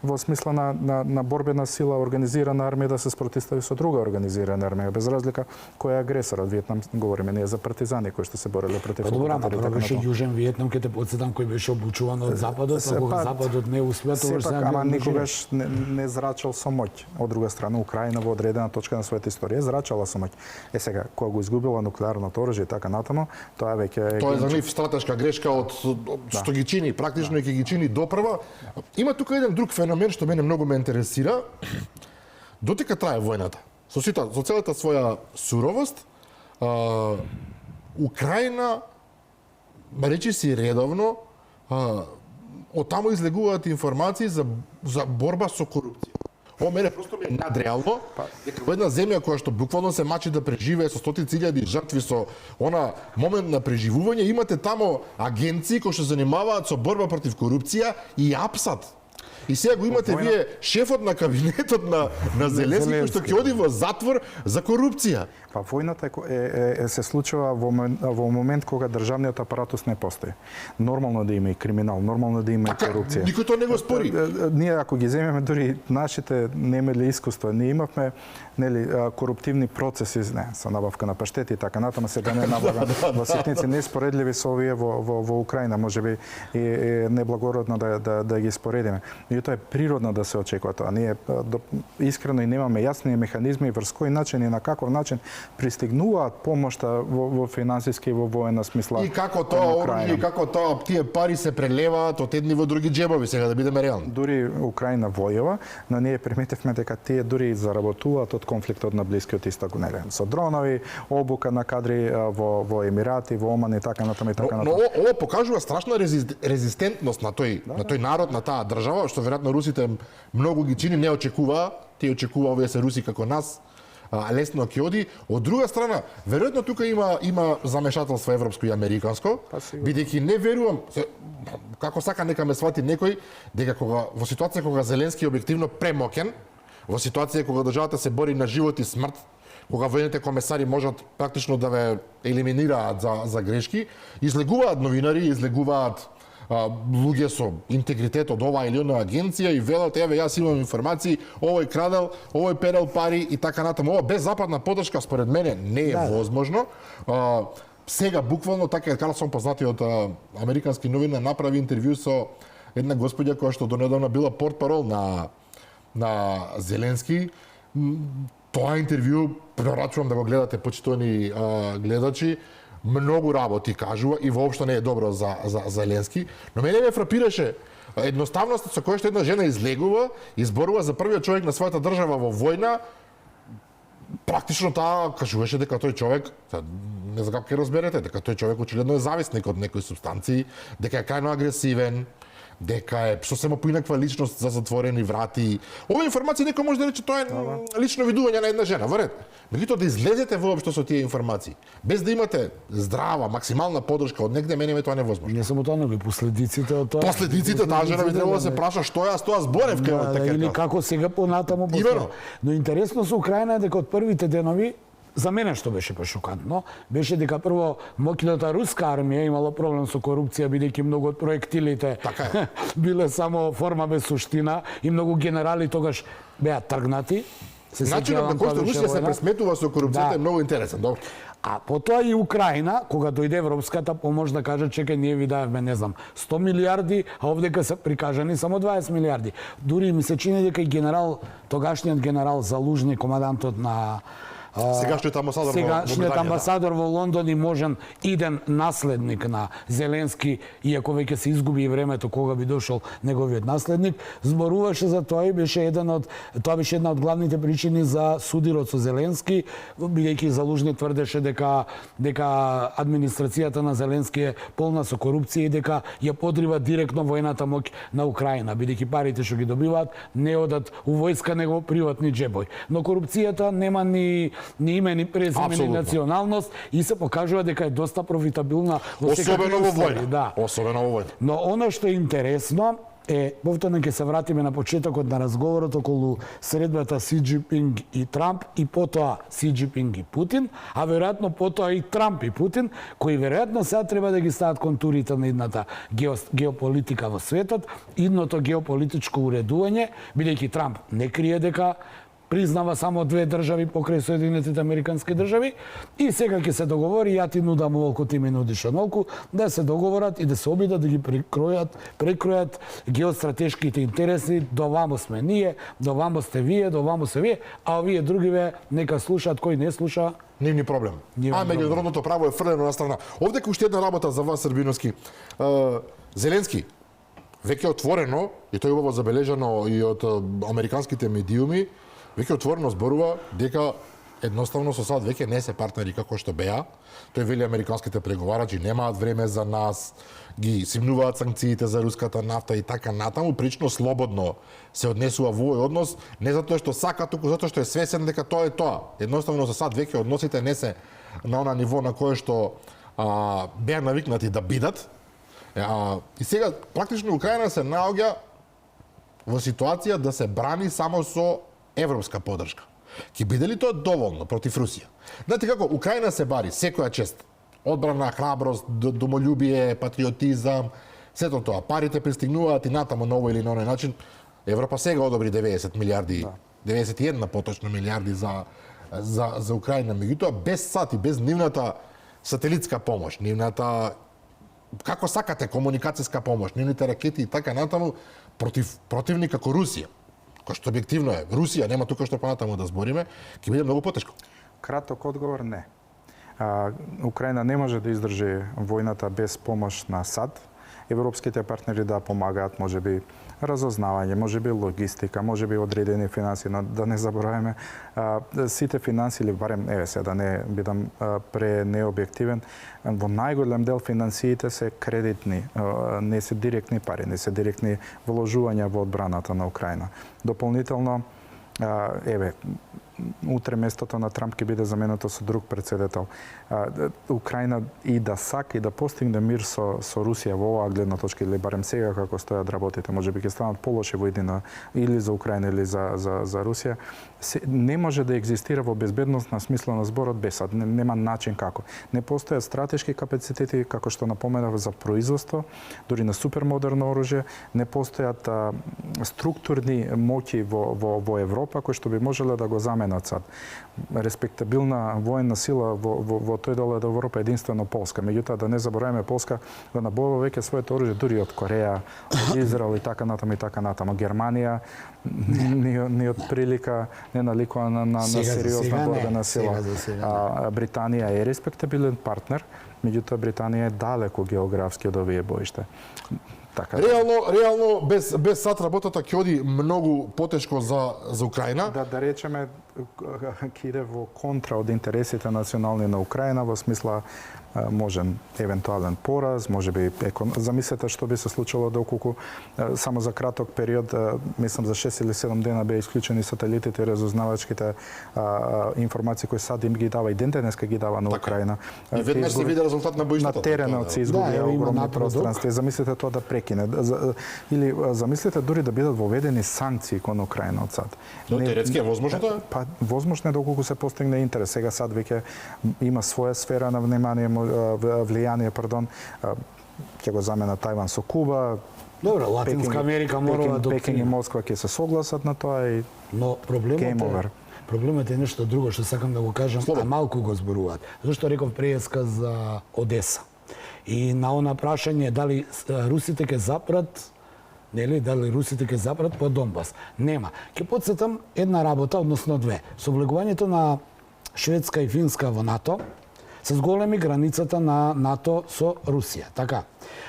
во смисла на борбена сила, организирана армија да се спротивстави со друга организирана армија, без разлика кој е агресорот. Виетнам говориме ние за партизани кои што се бореле против окупатори. Добро, беше Јужен Виетнам, ке те подсетам, кој беше обучуван од Западот, а кога Западот не успеа, тоа се ама никогаш не зрачал со моќ. Од друга страна, Украина во одредена точка на својата историја зрачала со моќ. Сега, кога го изгубила нуклеарното оружје и така натаму, тоа веќе Тоа е за нив стратешка грешка од што ги чини, практично и ќе ги чини допрва. Има тука еден друг феномен што мене многу ме интересира. Дотека трае војната, со целата своја суровост, Украина, речи си редовно, од таму излегуваат информации за борба со корупција. Ова мене просто ми е надреално, дека во една земја која што буквално се мачи да преживее со стотици илјади жртви, со она момент на преживување, имате таму агенции кои што занимаваат со борба против корупција и апсат. И сега го имате вие шефот на кабинетот на Зеленски кој што ќе оди во затвор за корупција. Па војната се случува во момент кога државниот апаратус не постои. Нормално да има и криминал, нормално да има и корупција. Никој тоа не го спори. Ние ако ги земеме дури нашите немели искуства, ние имавме коруптивни процеси, со набавка на паштети и така натаму, сега не набавка во ситници неспоредливи со овие во Украина, можеби и неблагородно да ги споредиме. И тоа е природно да се очекува тоа. Ние искрено и немаме јасни механизми врз кој начин и на каков начин пристигнуваат помошта во финансиски и во воена смисла. И како тоа оружје, и како тоа тие пари се прелеваат од едни во други џебови, сега да бидеме реални. Дури Украина војува, но ние приметивме дека тие дури заработуваат од конфликтот на Блискиот Исток, со дронови, обука на кадри во Емирати, во Оман и така натаму и така натаму. Но ова покажува страшна резистентност на тој народ, на таа држава, што веројатно русите многу ги чини, не очекуваа, тие очекуваа овие се руси како нас, лесно ќе оди. Од друга страна, веројатно тука има замешателство европско и американско, бидејќи не верувам, како сака нека ме свати некој, дека во ситуација кога Зеленски е објективно премоќен, во ситуација кога државата се бори на живот и смрт, кога воените комесари можат практично да ве елиминираат за грешки, излегуваат новинари, излегуваат луѓе со интегритет од оваа или она агенција и велат, еве јас имам информации, овој крадел, овој перел пари и така натаму. Ова без западна поддршка според мене не е возможно. сега буквално така Карлсон, познатиот американски новинар, направи интервју со една господја која што донедавна била портпарол на Зеленски. Тоа интервју препорачувам да го гледате, почитувани гледачи. Многу работи кажува и воопшто не е добро за Зеленски, но мене ме фрапираше едноставноста со која што една жена излегува, изборува за првиот човек на својата држава во војна. Практично таа кажуваше дека тој човек, не знам како ќе разберете, дека тој човек очигледно е зависник од некои супстанции, дека е крајно агресивен, дека е сосема поинаква личност за затворени врати. Ова информација некој може да рече тоа е лично видување на една жена, вред. Меѓутоа да излезете воопшто со тие информации, без да имате здрава, максимална поддршка од негде, мене тоа невозможно. Не само тоа, но и последиците од тоа. Последиците, таа жена би требало да се праша што јас тоа зборев кај така. Или како сега понатаму. Но интересно со Украина е дека од првите денови, за мене што беше пошокантно, беше дека прво моќната руска армија имала проблем со корупција, бидејќи многу од проектилите биле само форма без суштина и многу генерали тогаш беа тргнати. Начинот на кој што Русија се пресметува со корупцијата е многу интересен, добро. А потоа и Украина, кога дојде европската помош да каже чекај, ние ви даваме, не знам, 100 милиарди, а овдека се прикажани само 20 милиарди. Дури ми се чини дека и тогашниот генерал Залужни, командантот на Сегашниот амбасадор во Лондон и можен иден наследник на Зеленски, иако веќе се изгуби и времето кога би дошол неговиот наследник, зборуваше за тоа и беше една од главните причини за судирот со Зеленски, бидејќи Залужни тврдеше дека администрацијата на Зеленски е полна со корупција и дека ја подрива директно војната моќ на Украина, бидејќи парите што ги добиваат не одат у војска него приватни џебој. Но корупцијата нема ни име, ни презиме, ни националност и се покажува дека е доста профитабилна во секакви услови. Да. Особено во војна. Но она што е интересно е, повторно ќе се вратиме на почетокот на разговорот околу средбата Си Џинпинг и Трамп и потоа Си Џинпинг и Путин, а веројатно потоа и Трамп и Путин, кои веројатно сега треба да ги стават контурите на идната геополитика во светот, идното геополитичко уредување, бидејќи Трамп не крие дека признава само две држави покрај Соединетите Американски држави и сега ќе се договори, ја ти нудам оволку, ти ми нудиш онолку, да се договорат и да се обидат да ги прекројат геостратешките интереси, до вамо сме ние, до вамо сте вие, до вамо се вие, а овие другиве нека слушаат, кој не слуша. Нивни проблем. Меѓународното право е фрлено на страна. Овде уште една работа за вас, Србиновски. Зеленски веќе отворено, и тоа е убаво забележано и од американските медиуми, веќе отворено зборува дека едноставно со САД веќе не се партнери како што беа. Тој вели американските преговарачи немаат време за нас, ги симнуваат санкциите за руската нафта и така натаму, прилично слободно се однесува во овој однос, не затоа што сака, туку затоа што е свесен дека тоа е тоа. Едноставно со САД веќе односите не се на она ниво на кое што беа навикнати да бидат. И сега практично Украина се наоѓа во ситуација да се брани само со европска поддршка. Ќе биде ли тоа доволно против Русија? Знаете како, Украина се бари секоја чест. Одбрана, храброст, домолюбие, патриотизам, сето тоа. Парите пристигнуваат и натаму на овој или на оној начин. Европа сега одобри 90 милиарди, 91 поточно милиарди за Украина. Меѓутоа, без САД и без нивната сателитска помош, нивната, како сакате, комуникацијска помош, нивните ракети и така натаму, противник како Русија, кој што објективно е Русија, нема тука што понатаму да збориме, ќе биде многу потешко. Краток одговор не. Украина не може да издржи војната без помош на САД. Европските партнери да помагаат, можеби разознавање, можеби логистика, можеби одредени финанси, но да не забораваме сите финанси, или барем да не бидам необјективен, во најголем дел финансиите се кредитни, не се директни пари, не се директни вложувања во одбраната на Украина. Дополнително, утре местото на Трамп ќе биде заменето со друг претседател. Украина и да сака и да постигне мир со Русија во оваа гледна точка, или барем сега како стојат работите, можеби ќе станат полоши во иднина или за Украина или за Русија, не може да екзистира во безбедносна смисла на зборот без САД. Нема начин како. Не постојат стратешки капацитети, како што напоменав, за производство, дури на супермодерно оружје, не постојат структурни моќи во Европа кои што би можеле да го заменат Украина од САД. Респектабилна военна сила во тој дел од Европа единствено Полска. Меѓутоа да не забораваме Полска го набавува веќе своето оружје дури од Кореја, од Израел и така натаму и така натаму. Германија ни од прилика не наликува на сериозна борбена сила. Британија е респектабилен партнер, меѓутоа Британија е далеко географски од овие боиште. Така. Реално без САД работата ќе оди многу потешко за Украина. Да речеме ќе иде во контра од интересите национални на Украина во смисла можен евентуален пораз, можеби замислете што би се случило доколку само за краток период, мислам за 6 или 7 дена беа исклучени сателитите и разузнавачките информации кои САД им ги дава и ден денеска ги дава на Украина. И веднаш се види резултат на боиштата. На теренот се изгубија огромно пространство. Замислете тоа да прекине. Или замислете дури да бидат воведени санкции кон Украина од САД. Но теоретски е возможно тоа? Па возможно е доколку се постигне интерес. Сега САД веќе има своја сфера на внимание, влијание, ќе го замена Тајван со Куба. Добро, Латинска Америка мора да Пекин и Москва ќе се согласат на тоа и но проблемот е нешто друго што сакам да го кажам, а малку го зборуваат. Зашто реков преска за Одеса. И на она прашање дали русите ќе запрат, нели, дали русите ќе запрат по Донбас. Нема. Ќе потсетам една работа, односно две. Со влегувањето на Шведска и Финска во НАТО, се зголеми границата на НАТО со Русија. Така.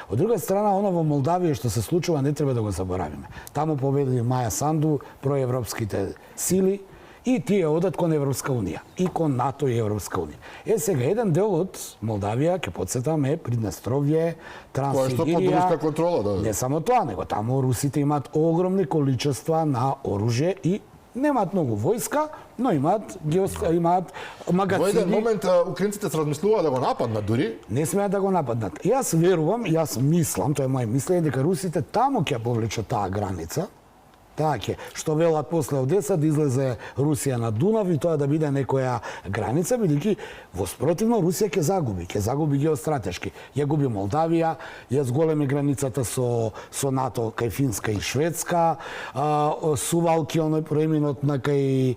Од друга страна, она во Молдавија што се случува не треба да го заборавиме. Таму победили Маја Санду, проевропските сили и тие одат кон Европска унија, и кон НАТО и Европска унија. Сега еден дел од Молдавија, ќе потсетаме, Приднестровје, Трансилванија. Не само тоа, него таму русите имаат огромни количества на оружје и немаат многу војска, но имаат магазини. Во еден момент украинците се размислуваат да го нападнат дури. Не смеат да го нападнат. Јас верувам, јас мислам, тоа е моје мислење, дека русите таму ќе повлечат таа граница. Така, што велат после Одеса да излезе Русија на Дунав и тоа да биде некоја граница, бидејќи во спротивно Русија ќе загуби геостратешки. Ја губи Молдавија, ја зголеми границата со НАТО кај Финска и Шведска, Сувалки оној преминот на кај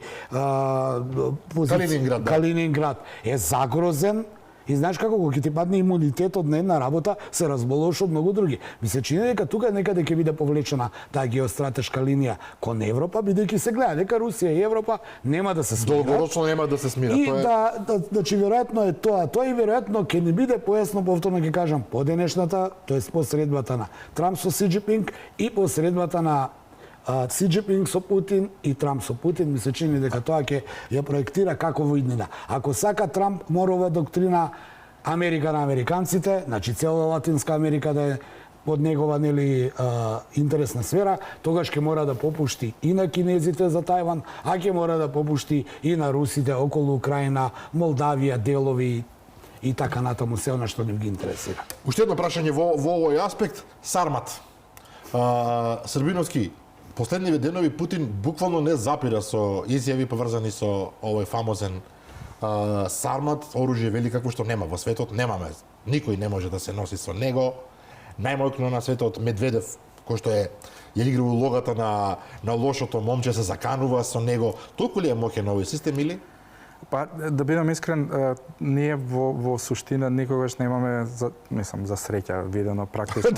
Калининград е загрозен. И знаеш како кога ќе ти падне имунитетот на една работа, се разболуваш од многу други. Ми се чини дека тука некаде ќе биде повлечена таа геостратешка линија кон Европа, бидејќи се гледа дека Русија и Европа нема да се смират. Долгорочно нема да се смират. И значи веројатно е тоа. Тоа и веројатно ќе ни биде појасно, повторно ќе кажам, поденешната, тоест посредбата на Трамп со Си Џинпинг и посредбата на Си Џинпинг со Путин и Трамп со Путин, ми се чини дека тоа ќе ја проектира како во иднина. Ако сака Трамп, мора ова доктрина Америка на американците, значи цела Латинска Америка да е под негова интересна сфера, тогаш ќе мора да попушти и на кинезите за Тајван, а ќе мора да попушти и на русите околу Украина, Молдавија, делови и така натаму се она што ни ги интересира. Уште едно прашање во овој аспект, Сармат. Србиновски, последниве денови Путин буквално не запира со изјави поврзани со овој фамозен Сармат, оружје вели какво што нема во светот, немаме. Никој не може да се носи со него. Најмојкно на светот Медведев, кој што ја игра улогата на лошото момче, се заканува со него. Толку ли е моќен овој систем или? Па, да бидам искрен, ние во суштина никогаш немаме, за среќа видено практично.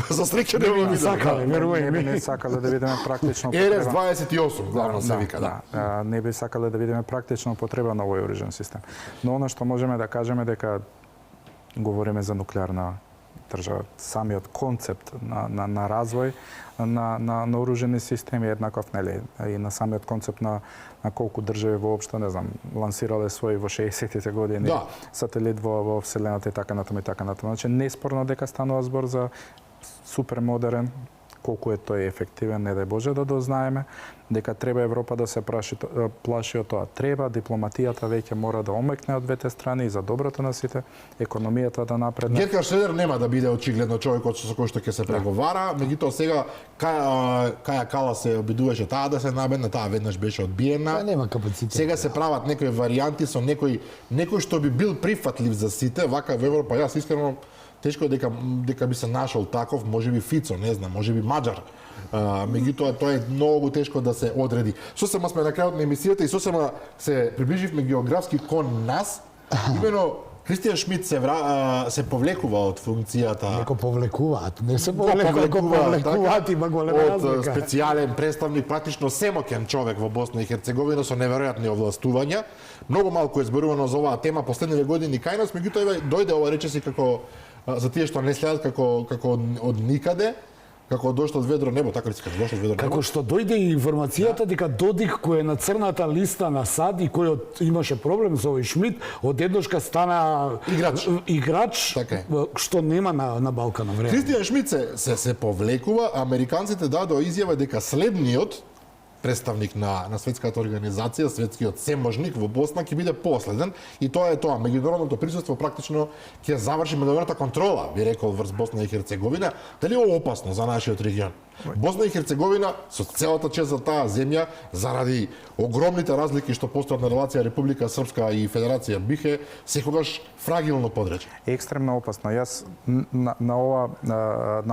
За среќа немаме сакале, верувај ми. Не сакале да видиме практично. РС-28, главно се вика, да. Не би сакале да видиме практично потреба на овој оружен систем. Но она што можеме да кажеме дека говориме за нуклеарна држава. Самиот концепт на развој на оружени системи е еднаков, нели? И на самиот концепт на колку држави воопшто, не знам, лансирале своји во 60-тите години сателит во Вселената и така натаму и така натаму. Значи, неспорно дека станува збор за супер модерен, колку е тој ефективен, не дај Боже да дознаеме, дека треба Европа да се плаши од тоа. Треба, дипломатијата веќе мора да омекне од двете страни и за доброто на сите, економијата да напредне. Герхард Шредер нема да биде очигледно човекот со кој што ќе се преговара, меѓутоа сега Каја Калас се обидуваше таа да се набедне, таа веднаш беше одбиена. Нема капацитет. Сега се прават некои варијанти со некој што би бил прифатлив за сите, вака во Европа. Јас искрено тешко дека би се нашол таков, можеби Фицо, не знам, можеби Маđар, Меѓутоа тоа е многу тешко да се одреди. Сосема сме на крајот на емисијата и сосема се приближивме географски кон нас. Имено Кристијан Шмидт се повлекува од функцијата. Неко повлекуваат, не се повлекуваат, има голема разлика. Од специјален представник, практично семоќен човек во Босна и Херцеговина со неверојатни овластувања. Многу малку е зборувано за оваа тема последниве години кај нас, меѓутоа дојде ова речиси како за тие што не следат како од никаде. Како дошло од ведро небо, така ли се дошло од ведро небо? Како што дојде и информацијата дека Додик кој е на црната листа на САД и кој имаше проблем со овој Шмидт, одедношка стана играч така што нема на Балкана време. Кристијан Шмидт се повлекува, американците дадоа изјава дека следниот представник на светската организација, светскиот семожник во Босна ќе биде последен и тоа е тоа. Меѓународното присуство практично ќе заврши меѓународната контрола, би рекол, врз Босна и Херцеговина. Дали е опасно за нашиот регион? Босна и Херцеговина, со целата чест за таа земја, заради огромните разлики што постојат на релација Република Српска и Федерација БиХ, секогаш фрагилно подрече. Екстремно опасно. Јас на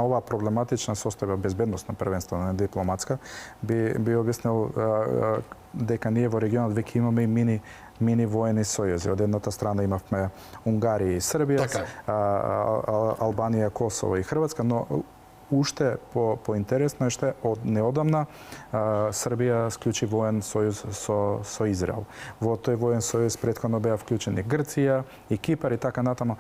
ова проблематична состојба, безбедносна првенствено, не дипломатска, би објаснил дека ние во регионот веќе имаме и мини воени сојузи. Од едната страна имавме Унгарија и Србија, Албанија, Косово и Хрватска, но уште поинтересно е што од неодамна Србија склучи воен сојуз со Израел. Во тој воен сојуз претходно беа вклучени Грција и Кипар и така натаму.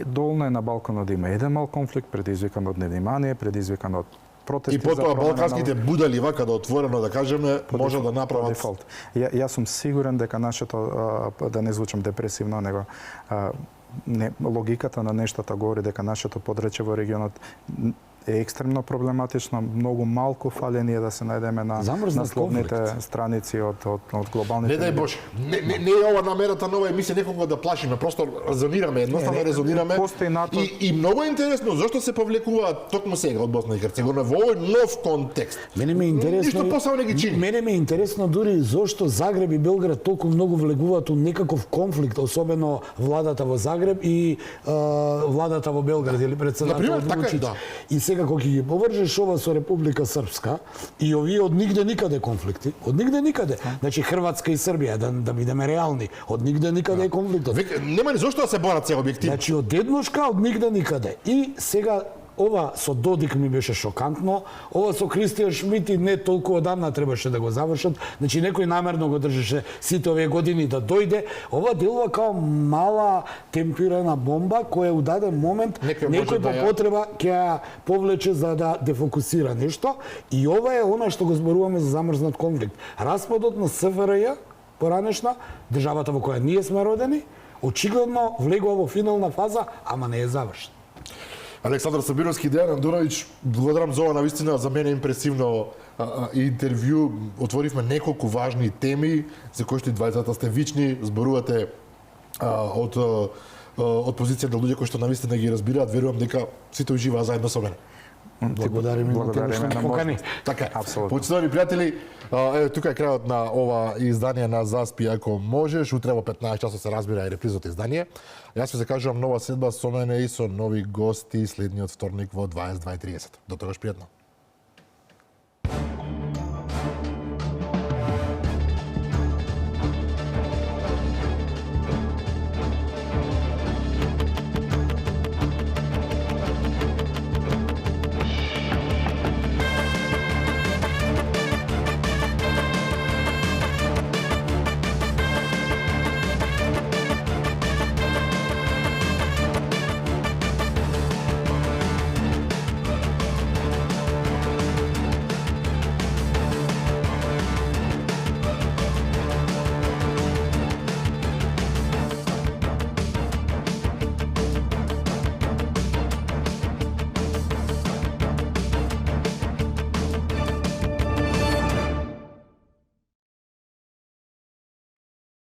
Долно е на Балканот да има еден мал конфликт предизвикан од невнимание, предизвикан од протести. И потоа балканските будали, вака да отворено да кажеме, може да направат дефолт. Јас сум сигурен дека нашето, да не звучам депресивно, него логиката на нештата говори дека нашето подрече во регионот е екстремно проблематично, многу малку фали ние да се најдеме на насловните страници од глобалните. Не дај Боже. Не е ова намерата на оваа емисија некого да плашиме, просто резонираме, едноставно резонираме. И многу интересно зошто се повлекуваат токму сега од Босна и Херцеговина во овој нов контекст. Мене ми е интересно. Ништо посебно не ги чини. Мене ми е интересно дури зошто Загреб и Белград толку многу влегуваат у некаков конфликт, особено владата во Загреб и владата во Белград или председателот Вучич. И сега кога ги повржеш ова со Република Српска и овие од нигде никаде конфликти, од нигде никаде. Значи Хрватска и Србија, да бидеме реални, од нигде никаде е конфликтот. Нема ни зошто да се борат се објективно. Значи од едношка од нигде никаде. И сега ова со Додик ми беше шокантно, ова со Кристијан Шмидт не толку одамна требаше да го завршат, значи некој намерно го држеше сите овие години да дојде. Ова делува као мала темпирана бомба која у даден момент некој по потреба ќе ја повлече за да дефокусира нешто. И ова е она што го зборуваме за замрзнат конфликт. Распадот на СФРЈ поранешна, државата во која ние сме родени, очигледно влегува во финална фаза, ама не е завршен. Александар Сабировски, Дејан Андуновиќ, благодарам за ова навистина за мене импресивно интервју. Отворивме неколку важни теми за кои што и двајцата сте вични, зборувате од позиција на луѓе кои што навистина ги разбираат. Верувам дека сите уживаа заедно со мене. Благодариме на покани. Така, почитувани пријатели, тука е крајот на ова издание на Заспи ако можеш. Утре во 15 часот се разбира и репризот издание. Јас ви закажувам нова седба со мене и со нови гости следниот вторник во 22:30. До тогаш пријатно.